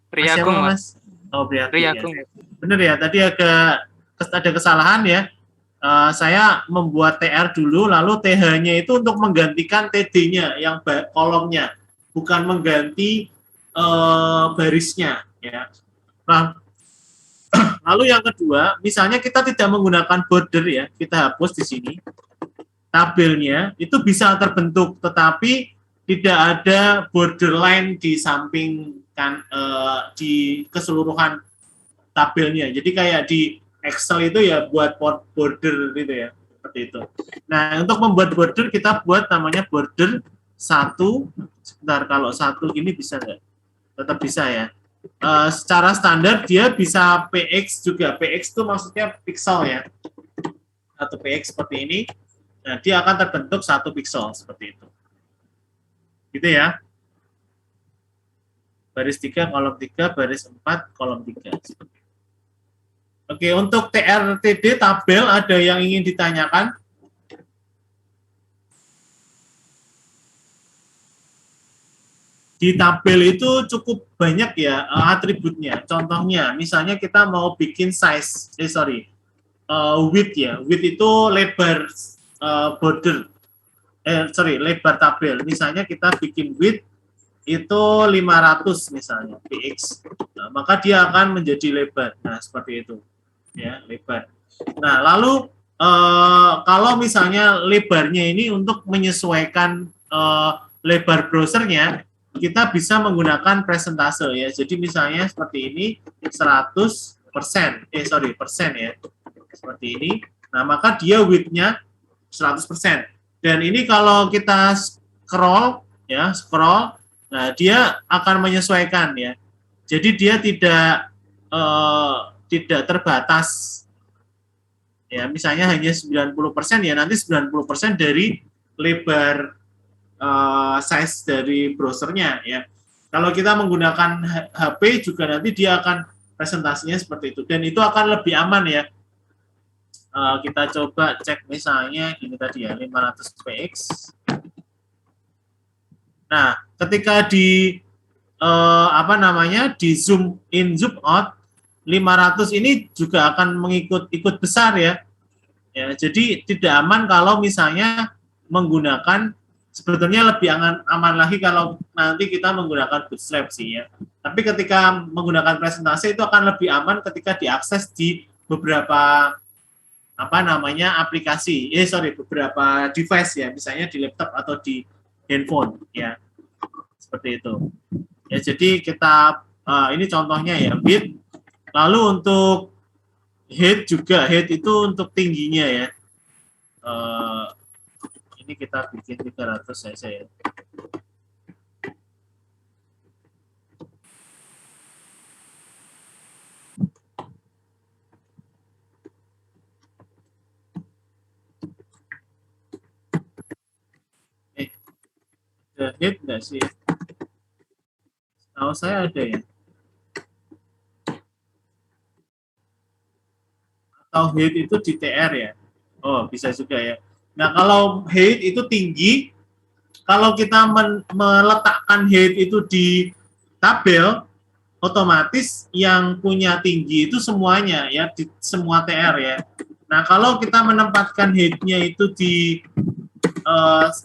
Priagung,
Mas? Oh,
Priagung.
Ya. Bener ya, tadi ada kesalahan ya. Saya membuat TR dulu, lalu TH-nya itu untuk menggantikan TD-nya yang kolomnya, bukan mengganti barisnya ya. Nah, lalu yang kedua, misalnya kita tidak menggunakan border ya, kita hapus di sini. Tabelnya itu bisa terbentuk, tetapi tidak ada borderline di samping kan di keseluruhan tabelnya. Jadi kayak di Excel itu ya buat border gitu ya, seperti itu. Nah, untuk membuat border kita buat namanya border 1. Sebentar, kalau 1 ini bisa nggak? Tetap bisa ya. Secara standar dia bisa PX juga. PX itu maksudnya pixel ya. Atau PX seperti ini. Nah, dia akan terbentuk 1 pixel seperti itu. Gitu ya. Baris 3, kolom 3, baris 4, kolom 3. Oke, untuk TRTD tabel ada yang ingin ditanyakan? Di tabel itu cukup banyak ya atributnya. Contohnya, misalnya kita mau bikin size, width ya. Width itu lebar border, lebar tabel. Misalnya kita bikin width itu 500 misalnya, px. Nah, maka dia akan menjadi lebar. Nah, seperti itu. Ya, lebar. Nah, lalu kalau misalnya lebarnya ini untuk menyesuaikan lebar browsernya, kita bisa menggunakan presentase ya. Jadi misalnya seperti ini 100%, persen ya. Seperti ini. Nah, maka dia width-nya 100%. Dan ini kalau kita scroll, nah dia akan menyesuaikan ya. Jadi dia tidak terbatas. Ya, misalnya hanya 90% ya, nanti 90% dari lebar size dari browsernya ya. Kalau kita menggunakan HP juga nanti dia akan presentasinya seperti itu, dan itu akan lebih aman ya. Kita coba cek misalnya ini tadi ya 500 px. Nah, ketika di di zoom in zoom out 500 ini juga akan ikut besar ya. Ya, jadi tidak aman kalau misalnya menggunakan, sebetulnya lebih aman lagi kalau nanti kita menggunakan Bootstrap sih ya. Tapi ketika menggunakan presentasi itu akan lebih aman ketika diakses di beberapa aplikasi, beberapa device ya, misalnya di laptop atau di handphone ya, seperti itu. Ya, jadi kita ini contohnya ya bit. Lalu untuk height juga, height itu untuk tingginya ya. Ini kita bikin 300 saja ya. Ada height nggak sih? Tahu saya ada ya. Atau height itu di TR ya. Oh, bisa juga ya. Nah, kalau height itu tinggi, kalau kita meletakkan height itu di tabel, otomatis yang punya tinggi itu semuanya ya, di semua TR ya. Nah, kalau kita menempatkan height-nya itu di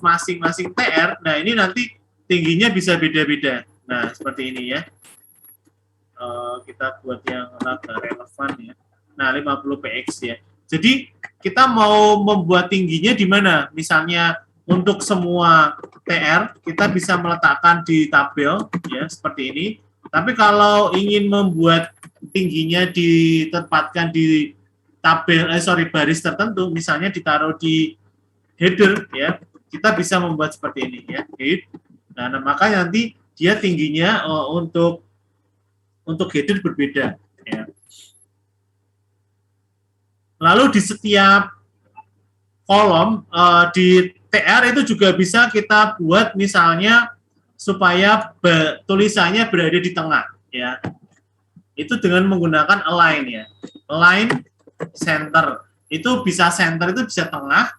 masing-masing TR, nah ini nanti tingginya bisa beda-beda. Nah, seperti ini ya. Kita buat yang rada relevan ya. Nah, 50 px ya. Jadi kita mau membuat tingginya di mana? Misalnya untuk semua TR kita bisa meletakkan di tabel ya, seperti ini. Tapi kalau ingin membuat tingginya ditempatkan di tabel baris tertentu, misalnya ditaruh di header ya, kita bisa membuat seperti ini ya, head. Nah, maka nanti dia tingginya untuk header berbeda ya. Lalu di setiap kolom di TR itu juga bisa kita buat misalnya supaya tulisannya berada di tengah ya. Itu dengan menggunakan align ya. Align center. Itu bisa center itu bisa tengah,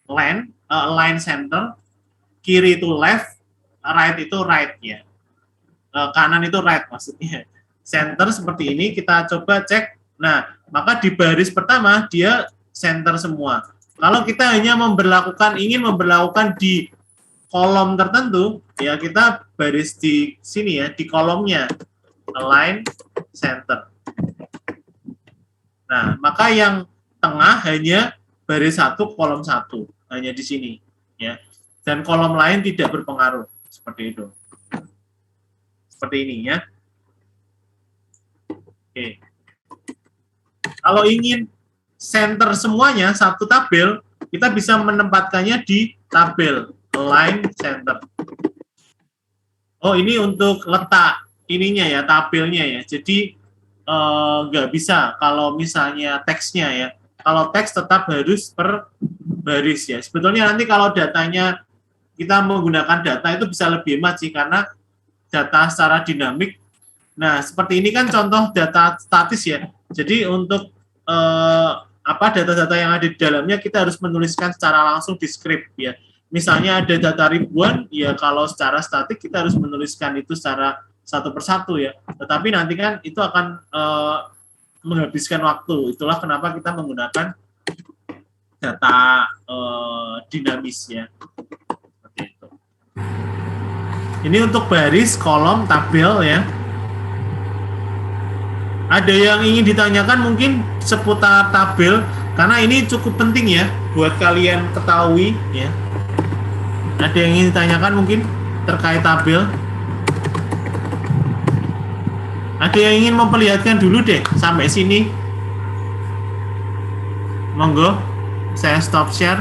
align center, kiri itu left, right itu right ya. Kanan itu right maksudnya. Center seperti ini, kita coba cek. Nah, maka di baris pertama dia center semua. Kalau kita hanya ingin memberlakukan di kolom tertentu, ya kita baris di sini ya, di kolomnya align center. Nah, maka yang tengah hanya baris 1 kolom 1, hanya di sini ya. Dan kolom lain tidak berpengaruh. seperti itu. Seperti ini ya. Oke. Kalau ingin center semuanya satu tabel, kita bisa menempatkannya di tabel align center. Oh, ini untuk letak ininya ya, tabelnya ya. Jadi nggak bisa kalau misalnya teksnya ya. Kalau teks tetap harus per baris ya. Sebetulnya nanti kalau datanya kita menggunakan data itu bisa lebih hemat sih, karena data secara dinamik. Nah, seperti ini kan contoh data statis ya. Jadi untuk data-data yang ada di dalamnya kita harus menuliskan secara langsung di script ya. Misalnya ada data ribuan, ya kalau secara statik kita harus menuliskan itu secara satu persatu ya. Tetapi nanti kan itu akan menghabiskan waktu. Itulah kenapa kita menggunakan data dinamis ya. Seperti itu. Ini untuk baris, kolom, tabel ya. Ada yang ingin ditanyakan mungkin seputar tabel, karena ini cukup penting ya buat kalian ketahui ya. Ada yang ingin ditanyakan mungkin terkait tabel? Ada yang ingin memperlihatkan dulu deh sampai sini? Monggo, saya stop share.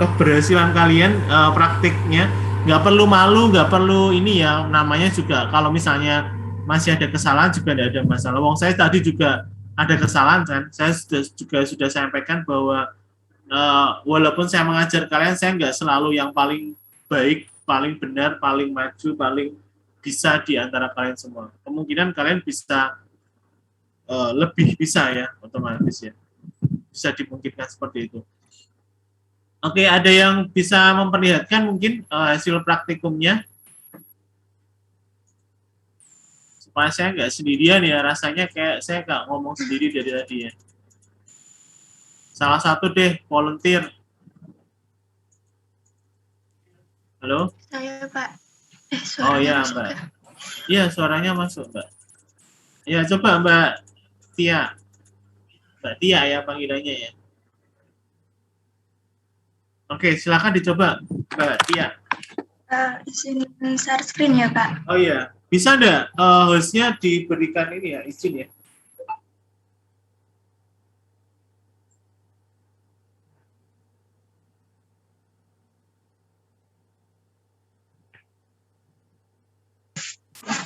Keberhasilan kalian praktiknya, nggak perlu malu, nggak perlu ini ya, namanya juga kalau misalnya masih ada kesalahan juga tidak ada masalah. Wong saya tadi juga ada kesalahan kan, saya sudah sampaikan bahwa walaupun saya mengajar kalian, saya nggak selalu yang paling baik, paling benar, paling maju, paling bisa di antara kalian semua. Kemungkinan kalian bisa lebih bisa ya, otomatis ya, bisa dimungkinkan seperti itu. Oke, ada yang bisa memperlihatkan mungkin hasil praktikumnya? Supaya saya nggak sendirian ya, rasanya kayak saya nggak ngomong sendiri dari tadi ya. Salah satu deh, volunteer. Halo?
Saya, Pak.
Oh iya, Mbak. Iya, suaranya masuk, Mbak. Ya, coba Mbak Tia. Mbak Tia ya panggilannya ya. Oke, silakan dicoba, Mbak Tia.
Izin share screen ya, Pak.
Oh iya, bisa nggak hostnya diberikan ini ya, izin ya?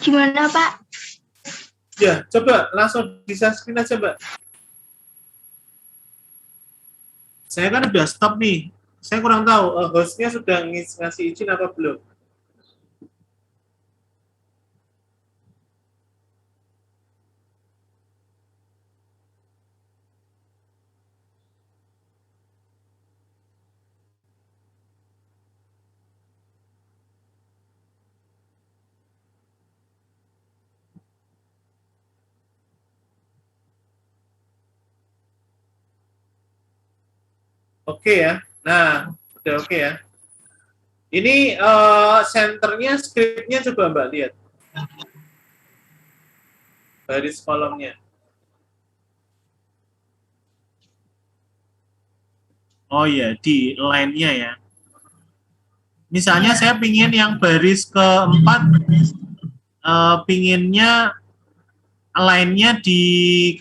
Gimana, Pak?
Ya, coba langsung di share screen aja, Mbak. Saya kan udah stop nih. Saya kurang tahu hostnya sudah ngasih izin apa belum. Oke ya. Nah, udah oke ya. Ini senternya, scriptnya coba Mbak lihat. Baris kolomnya. Oh iya, di line-nya ya. Misalnya saya pingin yang baris keempat, pinginnya line-nya di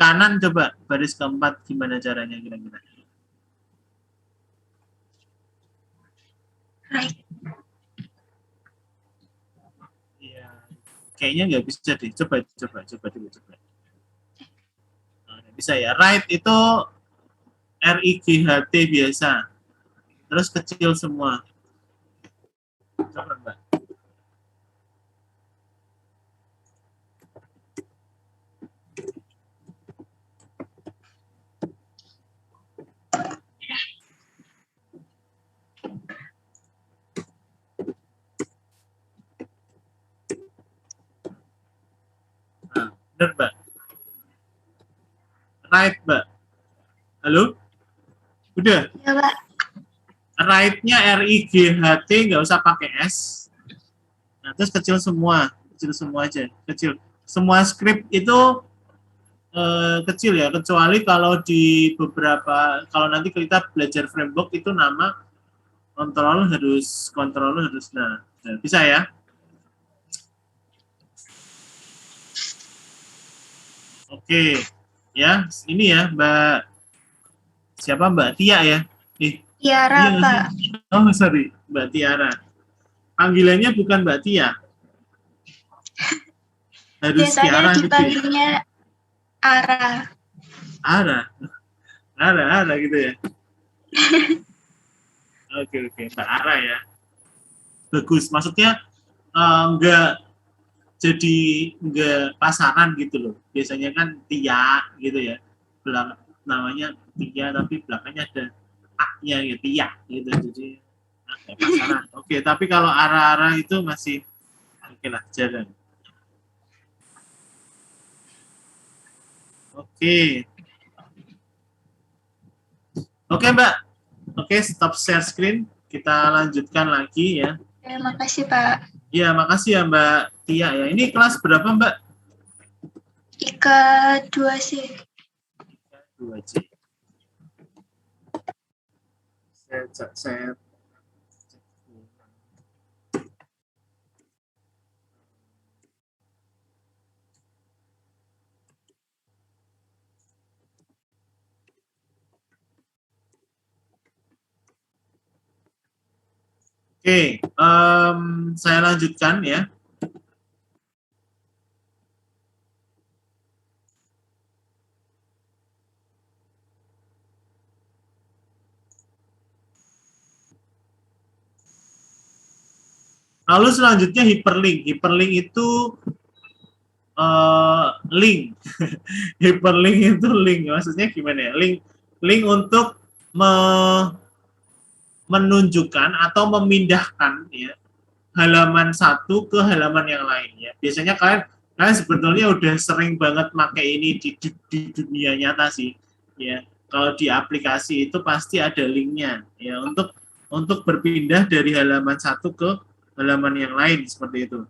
kanan, coba baris keempat gimana caranya kira-kira?
Right.
Iya, kayaknya nggak bisa deh. Coba dulu. Nah, bisa ya. Right itu RIGHT biasa. Terus kecil semua. Coba Mbak. Benar, Mbak. Right, Mbak. Halo? Udah?
Ya, Pak.
Right-nya RIGHT, nggak usah pakai S. Nah, terus kecil semua aja. Kecil. Semua script itu kecil ya, kecuali kalau di beberapa, kalau nanti kita belajar framework itu nama kontrol harus nah bisa ya. Oke, ya ini ya Mbak siapa Mbak Tia ya?
Tiara,
Iya nggak sih?
Pak.
Oh sorry Mbak Tiara. Panggilannya bukan Mbak Tia, harus
Biasanya
Tiara gitu ya.
dipanggilnya Ara.
Ara, Ara gitu ya. Oke Mbak Ara ya. Bagus, maksudnya enggak jadi enggak pasaran gitu loh. Biasanya kan Tia gitu ya. Namanya Tia tapi belakangnya ada A-nya ya Tia gitu. Jadi agak pasaran. Oke, tapi kalau Ara-Ara itu masih oke lah, jalan. Oke. Oke, Mbak. Oke, stop share screen. Kita lanjutkan lagi ya.
Terima kasih, Pak.
Ya, makasih ya Mbak Tia ya. Ini kelas berapa Mbak?
Ika 2C.
2C. Saya Oke, saya lanjutkan ya. Lalu selanjutnya hyperlink. Hyperlink itu link. Hyperlink itu link. Maksudnya gimana ya? Link untuk menunjukkan atau memindahkan ya halaman satu ke halaman yang lain ya. Biasanya kalian sebetulnya udah sering banget pakai ini di dunia nyata sih ya. Kalau di aplikasi itu pasti ada linknya ya untuk berpindah dari halaman satu ke halaman yang lain seperti itu.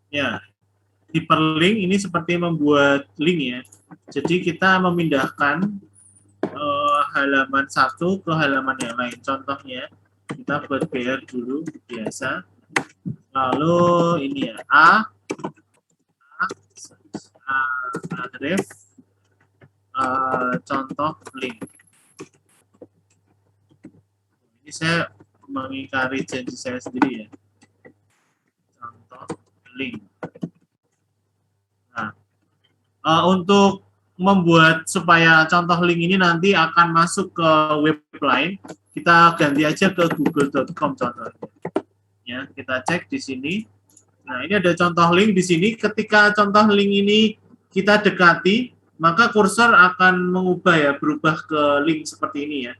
Ya, hyperlink ini seperti membuat link ya. Jadi kita memindahkan halaman satu ke halaman yang lain. Contohnya kita buat BR dulu biasa. Lalu ini ya ref contoh link. Ini saya mengingkari janji saya sendiri ya. Contoh link. Nah, untuk membuat supaya contoh link ini nanti akan masuk ke web lain, kita ganti aja ke google.com contohnya. Ya, kita cek di sini. Nah, ini ada contoh link di sini. Ketika contoh link ini kita dekati, maka kursor akan mengubah ya, berubah ke link seperti ini ya.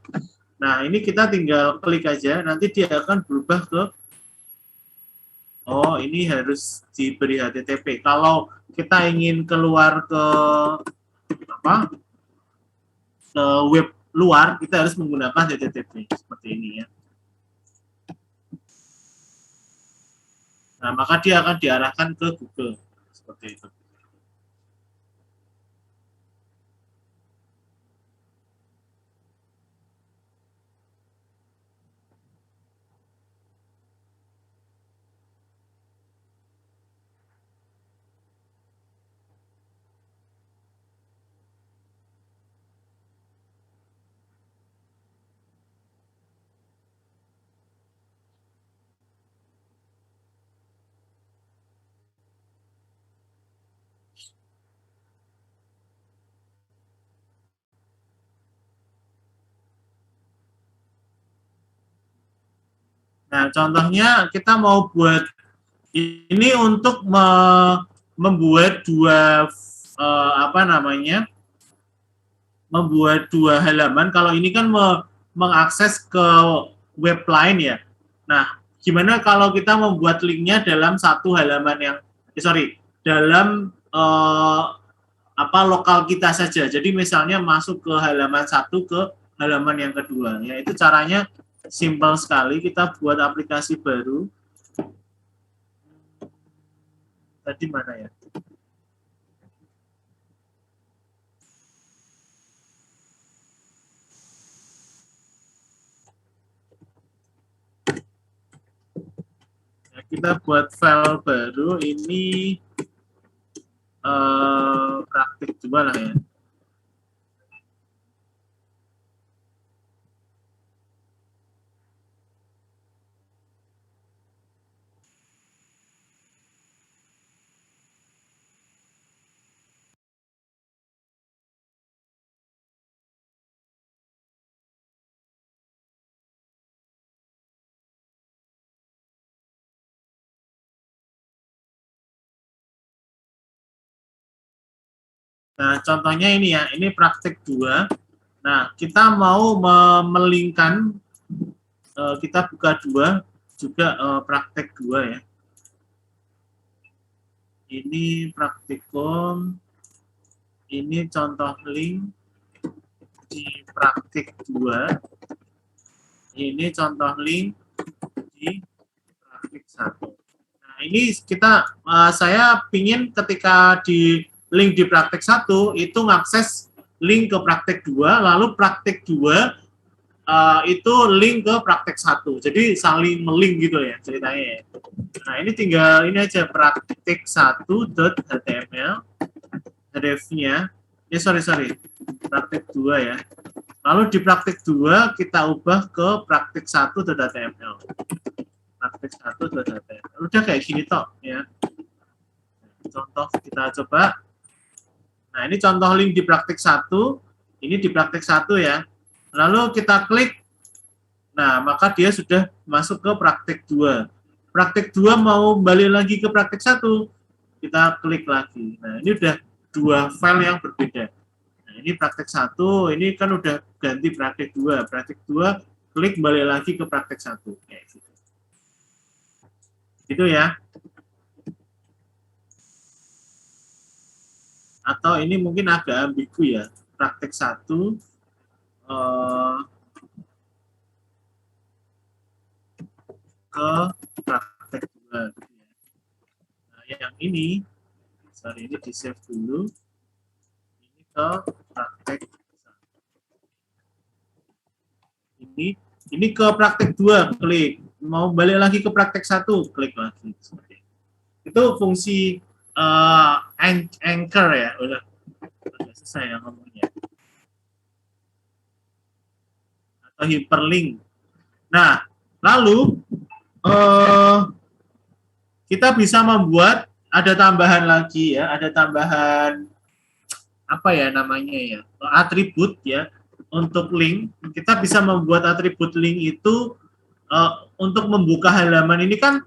Nah, ini kita tinggal klik aja, nanti dia akan berubah ke oh, ini harus diberi HTTP. Kalau kita ingin keluar ke apa? Ke web luar, kita harus menggunakan HTTP seperti ini ya. Nah, maka dia akan diarahkan ke Google seperti itu. Nah, contohnya kita mau buat ini untuk membuat dua membuat dua halaman. Kalau ini kan mengakses ke web lain ya. Nah, gimana kalau kita membuat linknya dalam satu halaman yang dalam lokal kita saja. Jadi misalnya masuk ke halaman satu ke halaman yang kedua. Ya, itu caranya simple sekali. Kita buat aplikasi baru. Tadi mana ya? Kita buat file baru, ini praktik 2 lah ya. Nah, contohnya ini ya, ini praktik 2. Nah, kita mau melingkan, kita buka 2, juga praktek 2 ya. Ini praktikum, ini contoh link di praktik 2, ini contoh link di praktik 1. Nah, ini saya pingin ketika di link di praktek 1 itu ngakses link ke praktek 2, lalu praktek 2 itu link ke praktek 1. Jadi saling melink gitu ya ceritanya. Nah, ini tinggal ini aja praktek 1.html ref-nya. Praktek 2 ya. Lalu di praktek 2 kita ubah ke praktek 1.html. Praktek 1.html. Udah kayak gini toh ya. Contoh kita coba. Nah, ini contoh link di praktik 1, ini di praktik 1 ya. Lalu kita klik, nah maka dia sudah masuk ke praktik 2. Praktik 2 mau balik lagi ke praktik 1, kita klik lagi. Nah, ini udah 2 file yang berbeda. Nah, ini praktik 1, ini kan udah ganti praktik 2. Praktik 2, klik balik lagi ke praktik 1. Kayak gitu. Gitu ya. Atau ini mungkin agak ambigu ya, praktek 1 ke praktek 2 gitu ya. Nah, yang ini di save dulu, ini ke praktek 1. Ini ke praktek 2, klik. Mau balik lagi ke praktek 1, klik lagi. Itu fungsi anchor ya, udah selesai ya ngomongnya. Atau hyperlink. Nah, lalu kita bisa membuat, ada tambahan lagi ya, ada tambahan apa ya namanya ya, atribut ya untuk link. Kita bisa membuat atribut link itu untuk membuka halaman ini kan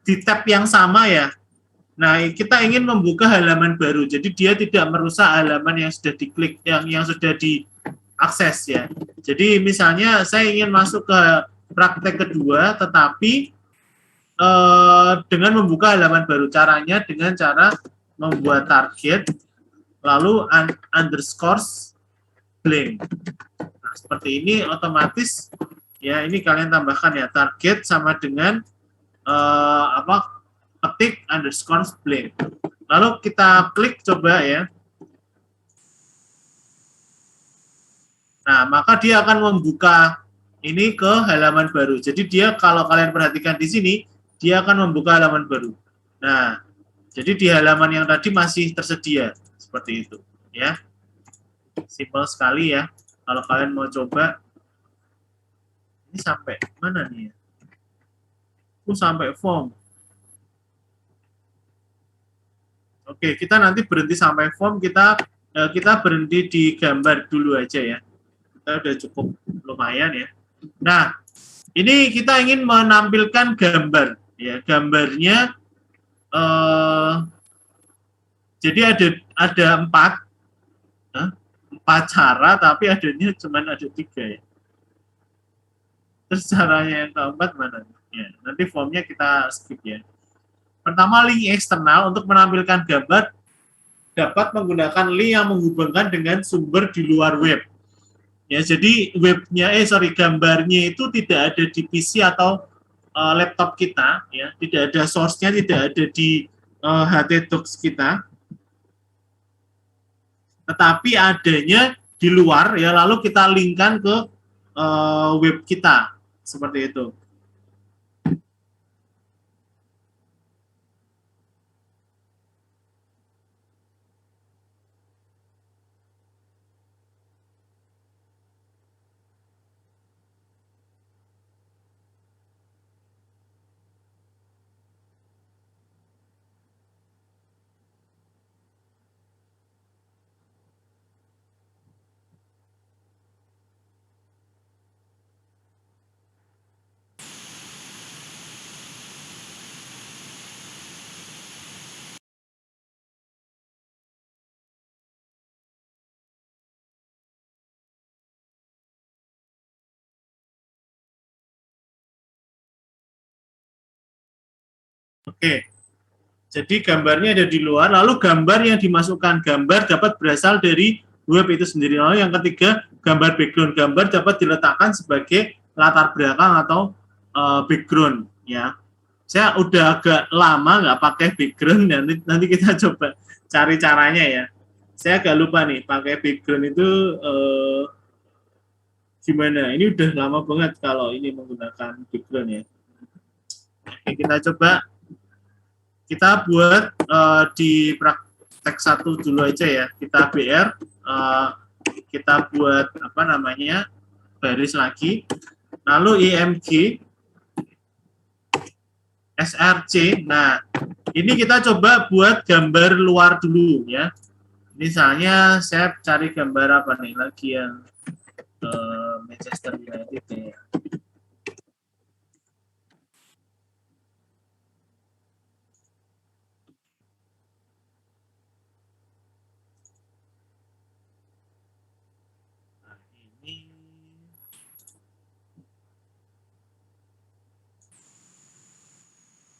di tab yang sama ya. Nah, kita ingin membuka halaman baru, jadi dia tidak merusak halaman yang sudah diklik, yang sudah diakses ya. Jadi misalnya saya ingin masuk ke praktek kedua, tetapi dengan membuka halaman baru. Caranya dengan cara membuat target, lalu underscores blank. Nah, seperti ini otomatis ya, ini kalian tambahkan ya, target sama dengan ketik underscore blank. Lalu kita klik coba ya. Nah, maka dia akan membuka ini ke halaman baru. Jadi dia, kalau kalian perhatikan di sini, dia akan membuka halaman baru. Nah, jadi di halaman yang tadi masih tersedia seperti itu ya. Simple sekali ya. Kalau kalian mau coba, ini sampai mana nih ya? Sampai form. Oke, kita nanti berhenti sampai form, kita berhenti di gambar dulu aja ya. Kita udah cukup lumayan ya. Nah, Ini kita ingin menampilkan gambar, ya gambarnya. Jadi ada empat cara, tapi adanya cuma ada 3 ya. Terus caranya yang keempat mana? Ya, nanti formnya kita skip ya. Pertama, link eksternal untuk menampilkan gambar dapat menggunakan link yang menghubungkan dengan sumber di luar web. Ya, jadi gambarnya itu tidak ada di PC atau laptop kita, ya, tidak ada source-nya, tidak ada di HTTox kita, tetapi adanya di luar, ya, lalu kita linkkan ke web kita, seperti itu. Oke, jadi gambarnya ada di luar, lalu gambar yang dimasukkan gambar dapat berasal dari web itu sendiri. Lalu yang ketiga, gambar background. Gambar dapat diletakkan sebagai latar belakang atau background. Ya, saya udah agak lama nggak pakai background, nanti kita coba cari caranya ya. Saya agak lupa nih, pakai background itu gimana. Ini udah lama banget kalau ini menggunakan background ya. Oke, kita coba. Kita buat di praktek 1 dulu aja ya. Kita BR, kita buat apa namanya, baris lagi. Lalu IMG, SRC. Nah, ini kita coba buat gambar luar dulu ya. Misalnya saya cari gambar apa nih lagi yang Manchester United ya.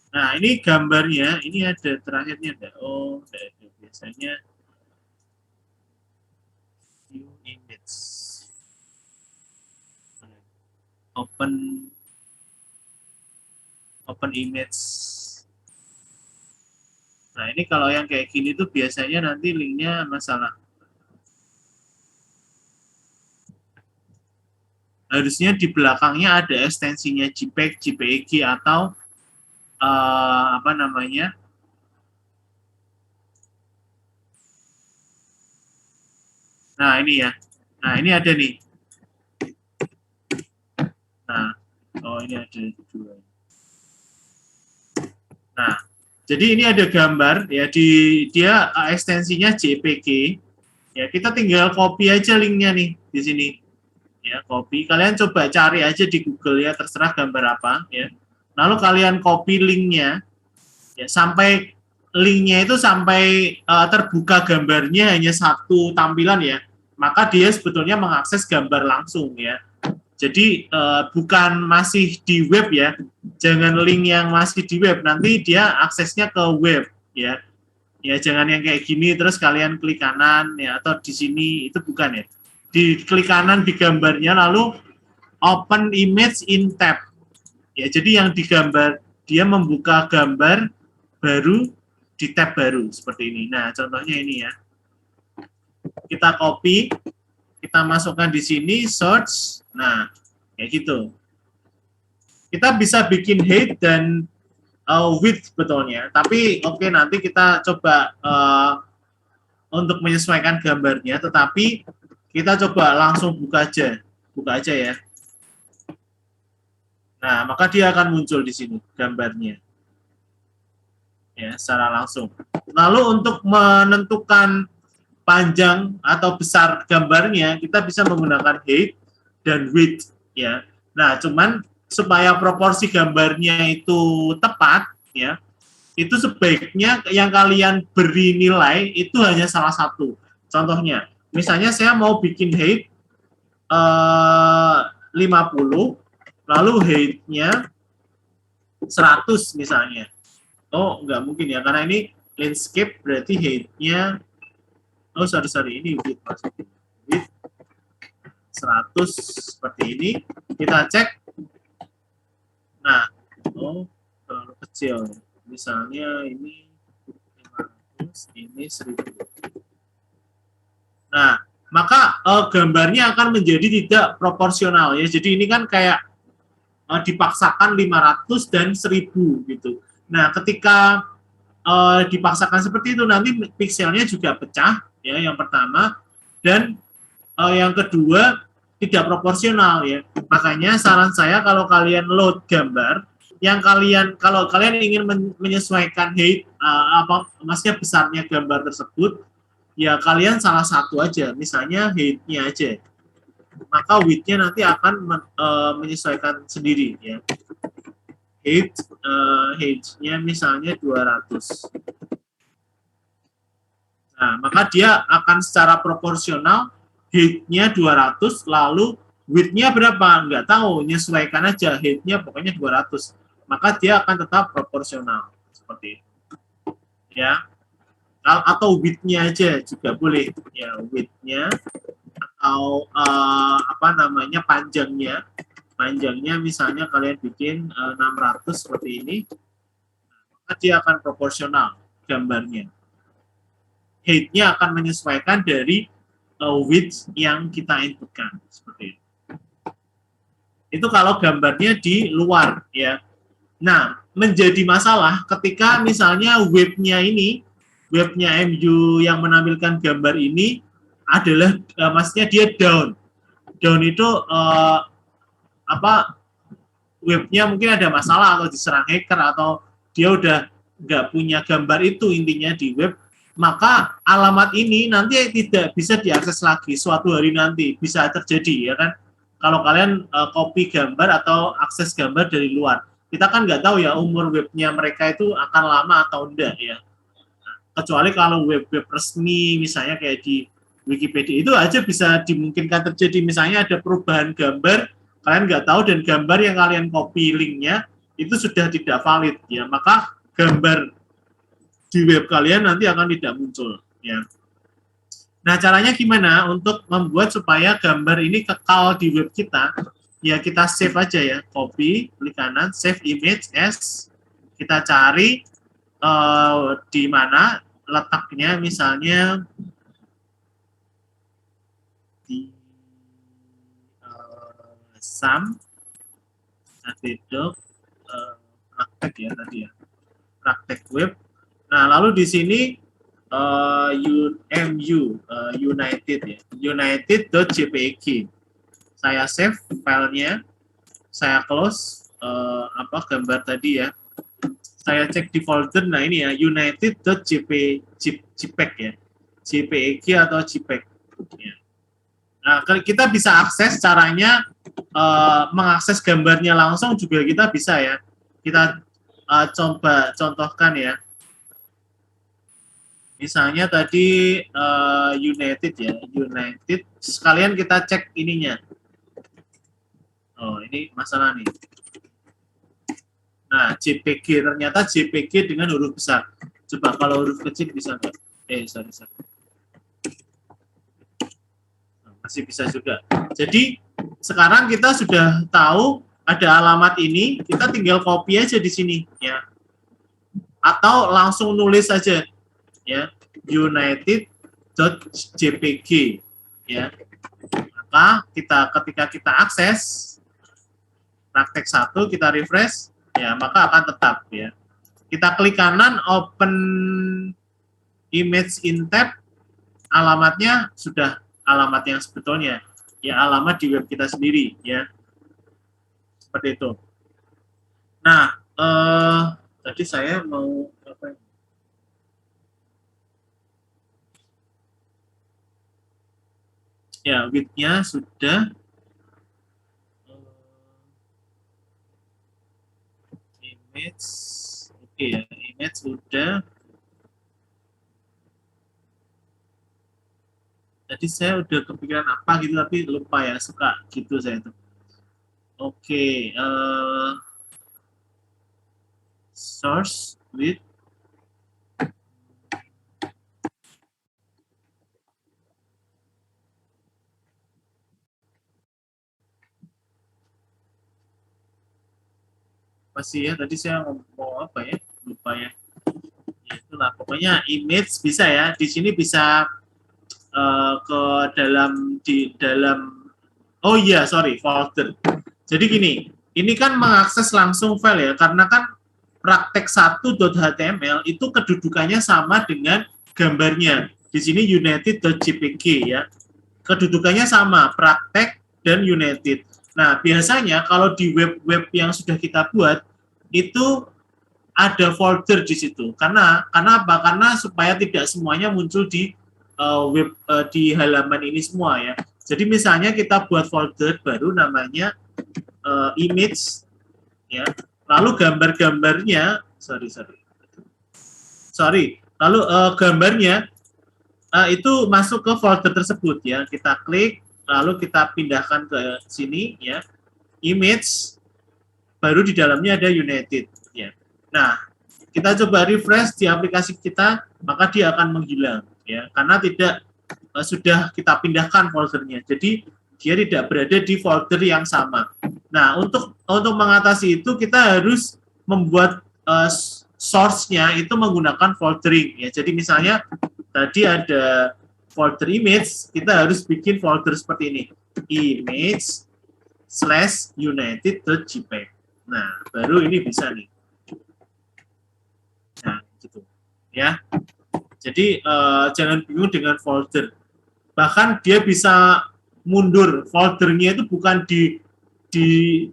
Nah, ini gambarnya, ini ada terakhirnya ada. Oh, ada biasanya view image. Open image. Nah, ini kalau yang kayak gini tuh biasanya nanti linknya masalah. Harusnya di belakangnya ada ekstensinya JPEG, JPEG atau apa namanya? Nah, ini ya. Nah, ini ada nih. Nah, oh ini ada 2. Nah, jadi ini ada gambar ya, dia ekstensinya JPG. Ya, kita tinggal copy aja linknya nih di sini. Ya, copy. Kalian coba cari aja di Google ya, terserah gambar apa ya. Lalu kalian copy linknya ya, sampai linknya itu sampai terbuka gambarnya hanya 1 tampilan ya, maka dia sebetulnya mengakses gambar langsung ya. Jadi bukan masih di web ya, jangan link yang masih di web, nanti dia aksesnya ke web ya. Ya, jangan yang kayak gini terus kalian klik kanan ya, atau di sini, itu bukan ya. Di klik kanan di gambarnya, lalu open image in tab. Ya, jadi yang digambar, dia membuka gambar baru di tab baru seperti ini. Nah, contohnya ini ya. Kita copy, kita masukkan di sini, search. Nah, kayak gitu. Kita bisa bikin height dan width sebetulnya. Tapi oke, nanti kita coba untuk menyesuaikan gambarnya, tetapi kita coba langsung buka aja ya. Nah, maka dia akan muncul di sini gambarnya ya, secara langsung. Lalu untuk menentukan panjang atau besar gambarnya, kita bisa menggunakan height dan width ya. Nah, cuman supaya proporsi gambarnya itu tepat, ya, itu sebaiknya yang kalian beri nilai itu hanya salah satu. Contohnya, misalnya saya mau bikin height 50, lalu height-nya 100 misalnya. Oh, nggak mungkin ya, karena ini landscape berarti height-nya, oh sorry, ini width maksudnya. Width 100 seperti ini, kita cek. Nah, oh terlalu kecil. Misalnya ini 500, ini 1000. Nah, maka gambarnya akan menjadi tidak proporsional ya. Jadi ini kan kayak dipaksakan 500 dan 1000 gitu. Nah, ketika dipaksakan seperti itu nanti pikselnya juga pecah ya yang pertama, dan yang kedua tidak proporsional ya. Makanya saran saya kalau kalian load gambar yang kalau kalian ingin menyesuaikan height maksudnya besarnya gambar tersebut, ya kalian salah satu aja, misalnya height-nya aja. Maka width-nya nanti akan menyesuaikan sendiri ya. Height-nya misalnya 200. Nah, maka dia akan secara proporsional height-nya 200, lalu width-nya berapa? Nggak tahu, menyesuaikan aja, height-nya pokoknya 200. Maka dia akan tetap proporsional, seperti itu. Ya. Atau width-nya aja juga boleh. Ya, width-nya atau panjangnya. Panjangnya misalnya kalian bikin 600 seperti ini, maka dia akan proporsional gambarnya. Height-nya akan menyesuaikan dari width yang kita inputkan seperti itu. Itu kalau gambarnya di luar ya. Nah, menjadi masalah ketika misalnya webnya MU yang menampilkan gambar ini adalah maksudnya dia down. Down itu webnya mungkin ada masalah atau diserang hacker atau dia udah nggak punya gambar itu intinya di web, maka alamat ini nanti tidak bisa diakses lagi suatu hari nanti, bisa terjadi ya kan. Kalau kalian copy gambar atau akses gambar dari luar, kita kan nggak tahu ya umur webnya mereka itu akan lama atau enggak ya. Kecuali kalau web-web resmi misalnya kayak di Wikipedia itu aja bisa dimungkinkan terjadi, misalnya ada perubahan gambar, kalian nggak tahu dan gambar yang kalian copy linknya itu sudah tidak valid ya, maka gambar di web kalian nanti akan tidak muncul ya. Nah, caranya gimana untuk membuat supaya gambar ini kekal di web kita? Ya kita save aja ya, copy, klik kanan, save image as, kita cari di mana letaknya, misalnya di SAM, praktek ya tadi ya, praktek web. Nah, lalu di sini United ya, united.jpg. Saya save filenya, saya close gambar tadi ya. Saya cek di folder, nah ini ya, united.jpg ya, JPEG atau JPEG. Ya. Nah, kita bisa akses caranya mengakses gambarnya langsung juga kita bisa ya. Kita coba contohkan ya. Misalnya tadi United ya, United. Sekalian kita cek ininya. Oh, ini masalah nih. Nah, JPG, ternyata JPG dengan huruf besar. Coba kalau huruf kecil bisa nggak? Sorry. Masih bisa juga. Jadi, sekarang kita sudah tahu ada alamat ini, kita tinggal copy aja di sini, ya. Atau langsung nulis saja, ya, united.jpg, ya. Maka ketika kita akses praktek 1, kita refresh, ya, maka akan tetap ya. Kita klik kanan, open image in tab, alamatnya sudah alamat yang sebetulnya, ya alamat di web kita sendiri ya. Seperti itu. Nah, tadi saya mau apa? Ya, width-nya sudah. image. Oke ya, image sudah. Tadi saya udah kepikiran apa gitu tapi lupa ya, suka gitu saya tuh. Oke, source with masih ya, tadi saya ngomong apa ya, lupa ya. Ya itulah, pokoknya image bisa ya, di sini bisa ke dalam, oh iya sorry, folder. Jadi gini, ini kan mengakses langsung file ya, karena kan praktek1.html itu kedudukannya sama dengan gambarnya. Di sini united.jpg ya. Kedudukannya sama, praktek dan united. Nah, biasanya kalau di web-web yang sudah kita buat, itu ada folder di situ. Karena apa? Karena supaya tidak semuanya muncul di web di halaman ini semua ya. Jadi misalnya kita buat folder baru namanya image ya. Lalu gambarnya lalu gambarnya itu masuk ke folder tersebut ya. Kita klik lalu kita pindahkan ke sini ya. Image baru di dalamnya ada united ya. Nah, kita coba refresh di aplikasi kita, maka dia akan menghilang ya, karena tidak sudah kita pindahkan foldernya. Jadi dia tidak berada di folder yang sama. Nah, untuk mengatasi itu kita harus membuat source-nya itu menggunakan foldering ya. Jadi misalnya tadi ada folder image, kita harus bikin folder seperti ini. image/united.jpg. Nah, baru ini bisa nih. Nah, gitu. Ya. Jadi jangan bingung dengan folder. Bahkan dia bisa mundur, foldernya itu bukan di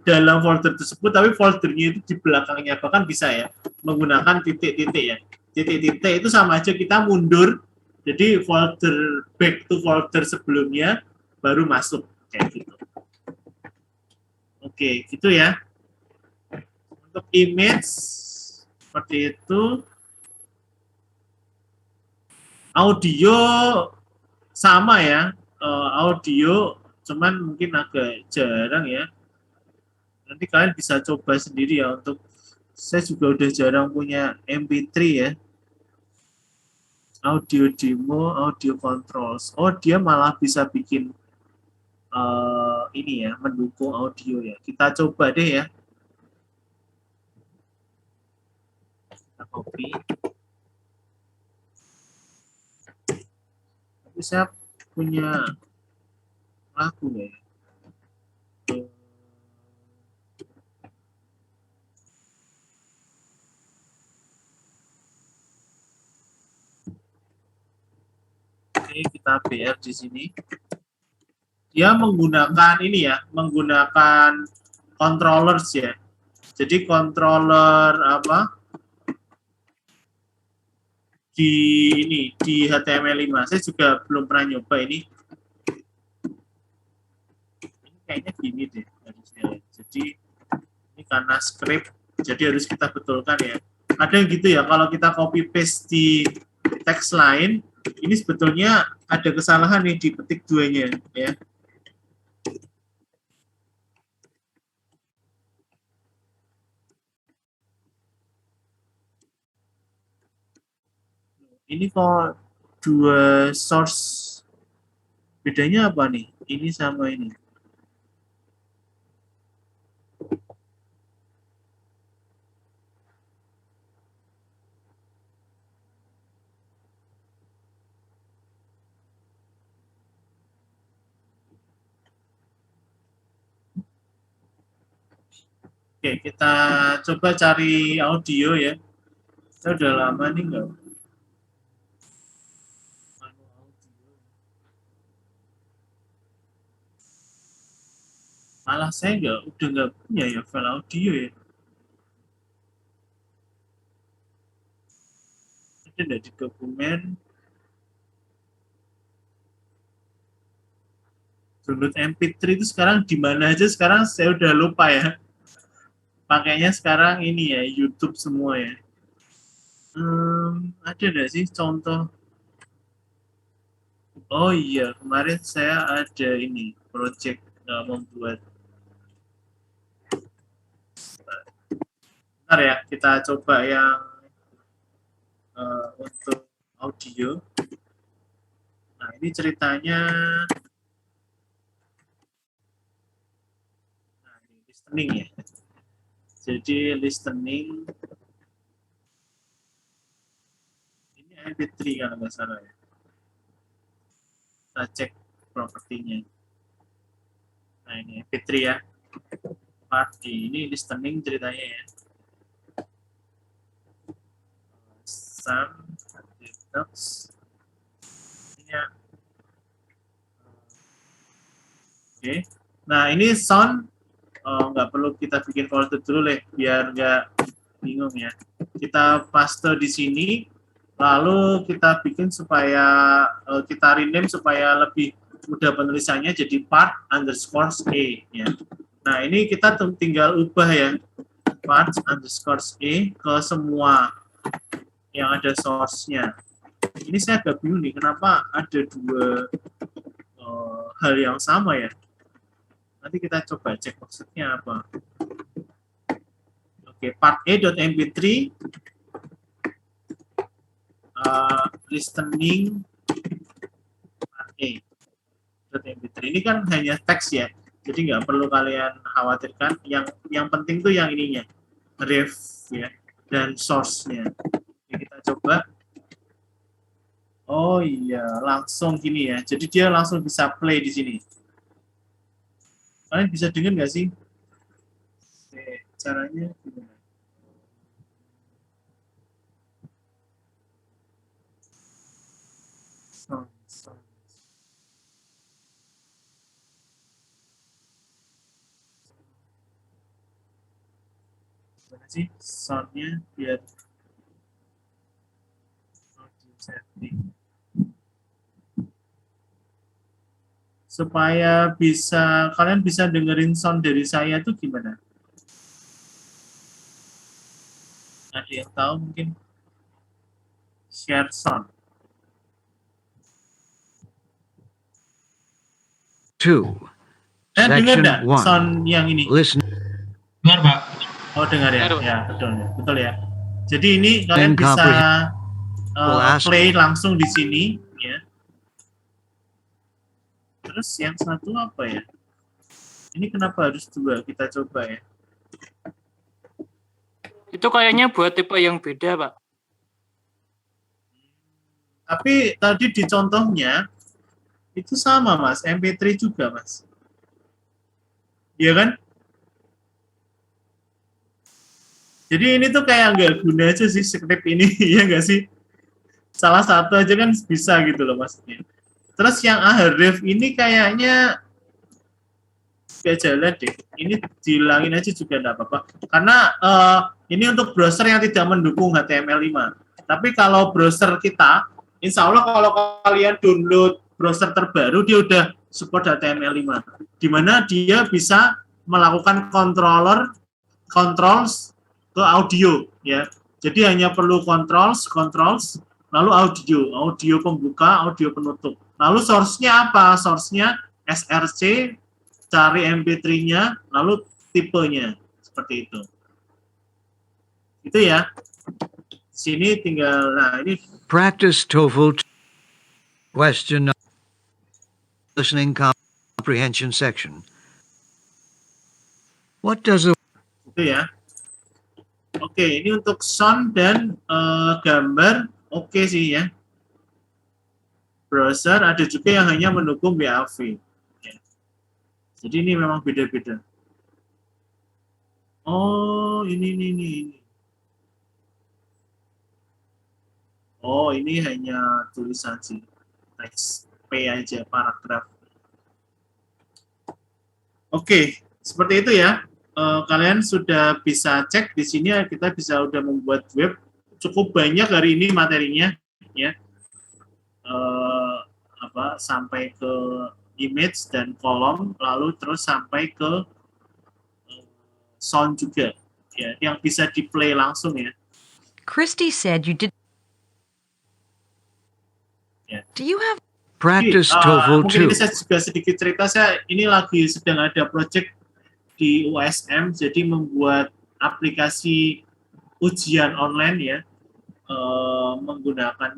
dalam folder tersebut, tapi foldernya itu di belakangnya, bahkan bisa ya menggunakan titik-titik ya. Titik-titik itu sama aja kita mundur, jadi folder back to folder sebelumnya baru masuk kayak gitu. Oke, gitu ya. Untuk image seperti itu. Audio sama ya, audio cuman mungkin agak jarang ya. Nanti kalian bisa coba sendiri ya. Untuk saya juga udah jarang punya MP3 ya. Audio demo, audio controls. Oh, dia malah bisa bikin ini ya, mendukung audio ya. Kita coba deh ya. Kita copy. Tapi saya punya lagu ya. Oke, kita BR di sini. Dia menggunakan ini ya, menggunakan controllers ya. Jadi controller apa? Di HTML5. Saya juga belum pernah nyoba ini. Ini kayaknya gini deh harusnya. Jadi ini karena script, jadi harus kita betulkan ya. Ada yang gitu ya, kalau kita copy paste di teks lain, ini sebetulnya ada kesalahan nih di petik 2-nya ya. Ini kok dua source, bedanya apa nih? Ini sama ini. Oke, kita coba cari audio ya. Saya udah lama nih nggak. Malah saya udah nggak punya ya file audio ya. Ada di dokumen. Download MP3 itu sekarang di mana aja? Sekarang saya udah lupa ya. pakainya sekarang ini ya, YouTube semua ya. Ada nggak sih contoh? Oh iya, kemarin saya ada ini, project membuat. Bentar ya, kita coba yang untuk audio. Nah, ini ceritanya, nah, ini listening ya. Jadi listening, ini MP3 kalau nggak salah ya. Kita cek propertinya. Nah, ini MP3 ya. Part D, ini listening ceritanya ya. Sam, detox, ya. Oke. Nah, ini sound nggak perlu kita bikin folder dulu deh, biar nggak bingung ya. Kita paste di sini, lalu kita bikin supaya kita rename supaya lebih mudah penulisannya jadi part underscore E ya. Nah, ini kita tinggal ubah ya, part underscore E ke semua yang ada source-nya. Ini saya agak bingung nih, kenapa ada dua hal yang sama ya. Nanti kita coba cek maksudnya apa. Oke, part A.mp3 listening part A.mp3 ini kan hanya teks ya, jadi nggak perlu kalian khawatirkan. Yang penting tuh yang ininya, ref ya, dan source-nya. Oke, kita coba. Oh iya, langsung gini ya. Jadi dia langsung bisa play di sini. Kalian bisa dengar nggak sih? Oke, caranya gimana? Sound. Gimana sih soundnya biar audio setting supaya kalian bisa dengerin sound dari saya tuh gimana? Ada yang tahu mungkin? Share sound.
2.
Dengar
Section
nggak
1.
sound yang ini?
Listen
Dengar, Pak.
Oh, dengar ya?
Dengar, Pak.
Ya, betul ya. Jadi ini kalian
And
bisa
comprehend-
play langsung di sini ya. Terus yang satu apa ya? Ini kenapa harus dua? Kita coba ya.
Itu kayaknya buat tipe yang beda, Pak.
Tapi tadi di contohnya itu sama, Mas. MP3 juga, Mas. Iya kan? Jadi ini tuh kayak nggak guna aja sih script ini, ya nggak sih? Salah satu aja kan bisa gitu loh maksudnya. Terus yang Ahref ini kayaknya nggak jalan deh. Ini dihilangin aja juga nggak apa-apa. Karena ini untuk browser yang tidak mendukung HTML5. Tapi kalau browser kita, insya Allah kalau kalian download browser terbaru, dia udah support HTML5. Di mana dia bisa melakukan controls ke audio ya. Jadi hanya perlu controls, lalu audio pembuka, audio penutup. Lalu source-nya apa? Source-nya SRC, cari MP3-nya, lalu tipenya seperti itu. Itu ya. Sini tinggal, nah ini
practice TOEFL question listening comprehension section. What does a
itu ya. Oke, ini untuk sound dan gambar oke sih ya. Browser ada juga yang hanya mendukung WAV. Ya. Jadi ini memang beda-beda. Oh, ini. Oh, ini hanya tulisan sih. Teks P aja, paragraf. Oke, seperti itu ya. Kalian sudah bisa cek di sini kita bisa udah membuat web cukup banyak hari ini materinya ya. Sampai ke image dan kolom, lalu terus sampai ke sound juga ya, yang bisa di play langsung ya.
Christy said you did.
Yeah.
Do you have
Practice
Jadi,
TOEFL
mungkin ini
2.
saya juga sedikit cerita, saya ini lagi sedang ada project di USM, jadi membuat aplikasi ujian online ya, menggunakan,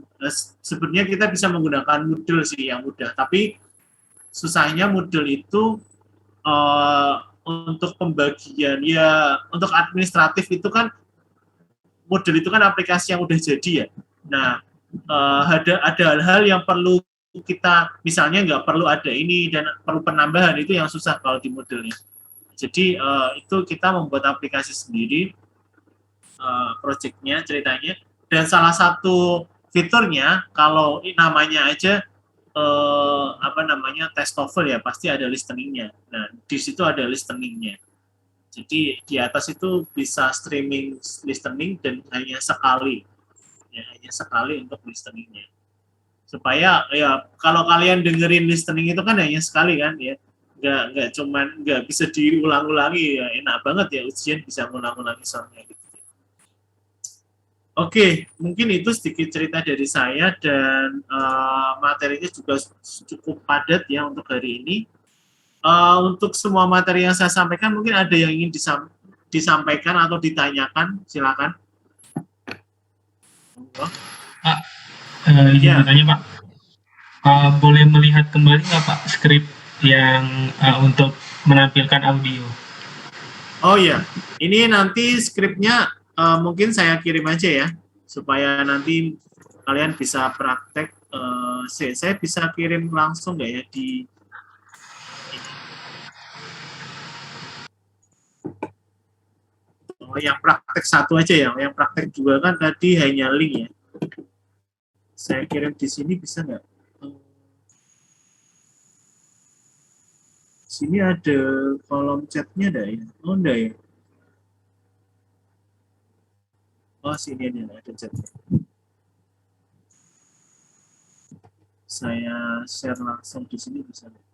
sebenarnya kita bisa menggunakan Moodle sih yang mudah, tapi susahnya Moodle itu untuk pembagian ya, untuk administratif itu kan Moodle itu kan aplikasi yang udah jadi ya. Nah, ada hal-hal yang perlu kita, misalnya nggak perlu ada ini dan perlu penambahan, itu yang susah kalau di Moodle-nya. Jadi itu kita membuat aplikasi sendiri, project-nya, ceritanya, dan salah satu fiturnya kalau namanya aja tes TOEFL ya, pasti ada listening-nya. Nah, di situ ada listening-nya. Jadi di atas itu bisa streaming listening dan hanya sekali untuk listening-nya. Supaya ya kalau kalian dengerin listening itu kan hanya sekali kan ya, nggak bisa diulang-ulangi ya, enak banget ya ujian bisa ngulang-ulangi soalnya gitu. Oke, mungkin itu sedikit cerita dari saya dan materinya juga cukup padat ya untuk hari ini. Untuk semua materi yang saya sampaikan, mungkin ada yang ingin disampaikan atau ditanyakan, silakan.
Pak, izin bertanya Pak, boleh melihat kembali nggak Pak skrip yang untuk menampilkan audio?
Oh iya, ini nanti skripnya mungkin saya kirim aja ya, supaya nanti kalian bisa praktek. Saya bisa kirim langsung nggak ya di yang praktek satu aja ya, yang praktek dua kan tadi hanya link ya. Saya kirim di sini bisa nggak? Sini ada kolom chatnya ada ya? Oh enggak ya? Oh sini ada chatnya. Saya share langsung di sini bisa nggak?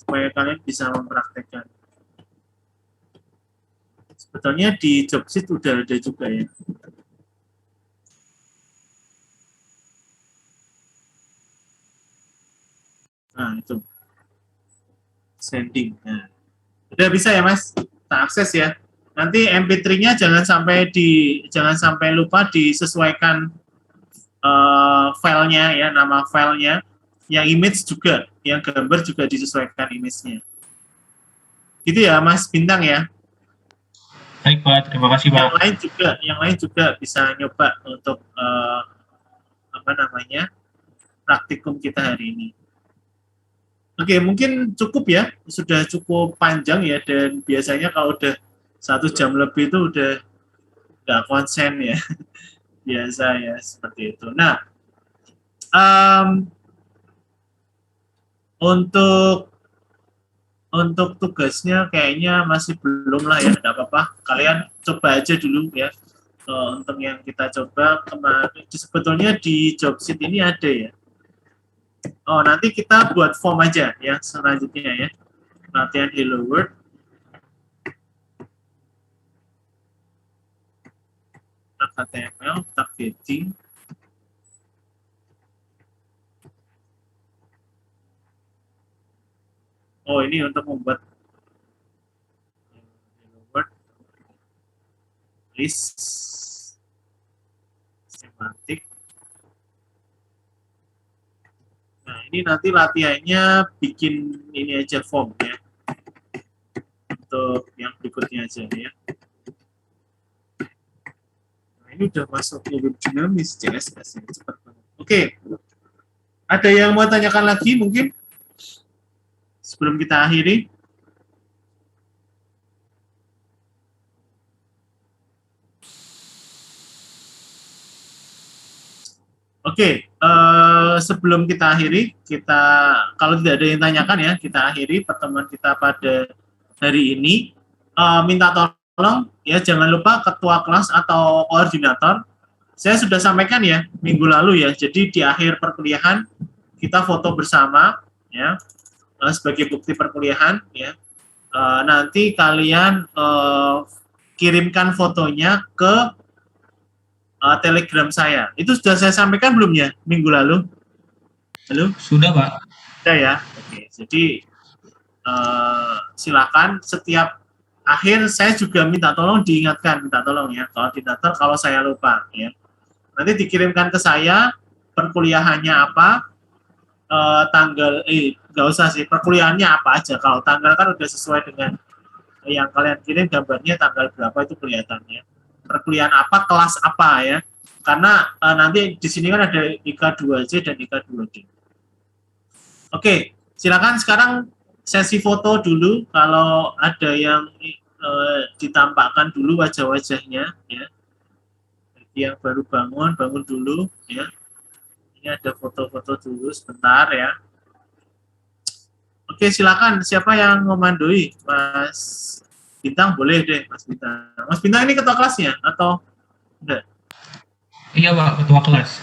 Supaya kalian bisa mempraktekkan. Sebetulnya di Jobsit udah ada juga ya. Nah itu sending. Nah, udah bisa ya Mas, kita akses ya. Nanti MP3-nya jangan sampai lupa disesuaikan filenya ya, nama filenya. Yang image juga, yang gambar juga disesuaikan image-nya. Gitu ya Mas Bintang ya.
Baik Pak, terima kasih Pak.
Yang lain juga bisa nyoba untuk praktikum kita hari ini. Oke, mungkin cukup ya, sudah cukup panjang ya, dan biasanya kalau udah 1 jam lebih itu udah nggak konsen ya, biasa ya seperti itu. Nah, untuk tugasnya kayaknya masih belum lah ya, tidak apa-apa. Kalian coba aja dulu ya. Untuk yang kita coba kemarin, sebetulnya di Jobsit ini ada ya. Oh, nanti kita buat form aja ya selanjutnya ya. Latihan Hello World. HTML, targeting. Oh, ini untuk membuat word list semantik. Nah, ini nanti latihannya bikin ini aja form ya. Untuk yang berikutnya aja ya. Nah, ini udah masuk ke web dinamis CSS ya, cepat banget. Oke. Ada yang mau tanyakan lagi mungkin? Sebelum kita akhiri. Oke, sebelum kita akhiri, kalau tidak ada yang tanyakan ya, kita akhiri pertemuan kita pada hari ini. Minta tolong ya, jangan lupa ketua kelas atau koordinator. Saya sudah sampaikan ya minggu lalu ya. Jadi di akhir perkuliahan kita foto bersama ya. sebagai bukti perkuliahan ya. Nanti kalian kirimkan fotonya ke Telegram saya. Itu sudah saya sampaikan belum ya minggu lalu? Halo?
Sudah, Pak.
Sudah ya. Oke. Jadi silakan setiap akhir saya juga minta tolong diingatkan, minta tolong ya koordinator kalau saya lupa ya. Nanti dikirimkan ke saya perkuliahannya apa, tanggal nggak usah sih perkuliahannya apa aja. Kalau tanggal kan udah sesuai dengan yang kalian kirim, gambarnya tanggal berapa itu kelihatannya. Perkuliahan apa, kelas apa ya. Karena nanti di sini kan ada IK2J dan IK2D. Oke, silakan sekarang sesi foto dulu. Kalau ada yang ditampakkan dulu wajah-wajahnya ya. Bagi yang baru bangun dulu ya. Ini ada foto-foto dulu sebentar ya. Oke, silakan siapa yang memandui? Mas Bintang boleh deh, Mas Bintang. Mas Bintang ini ketua kelasnya atau enggak?
Iya, Pak, ketua kelas.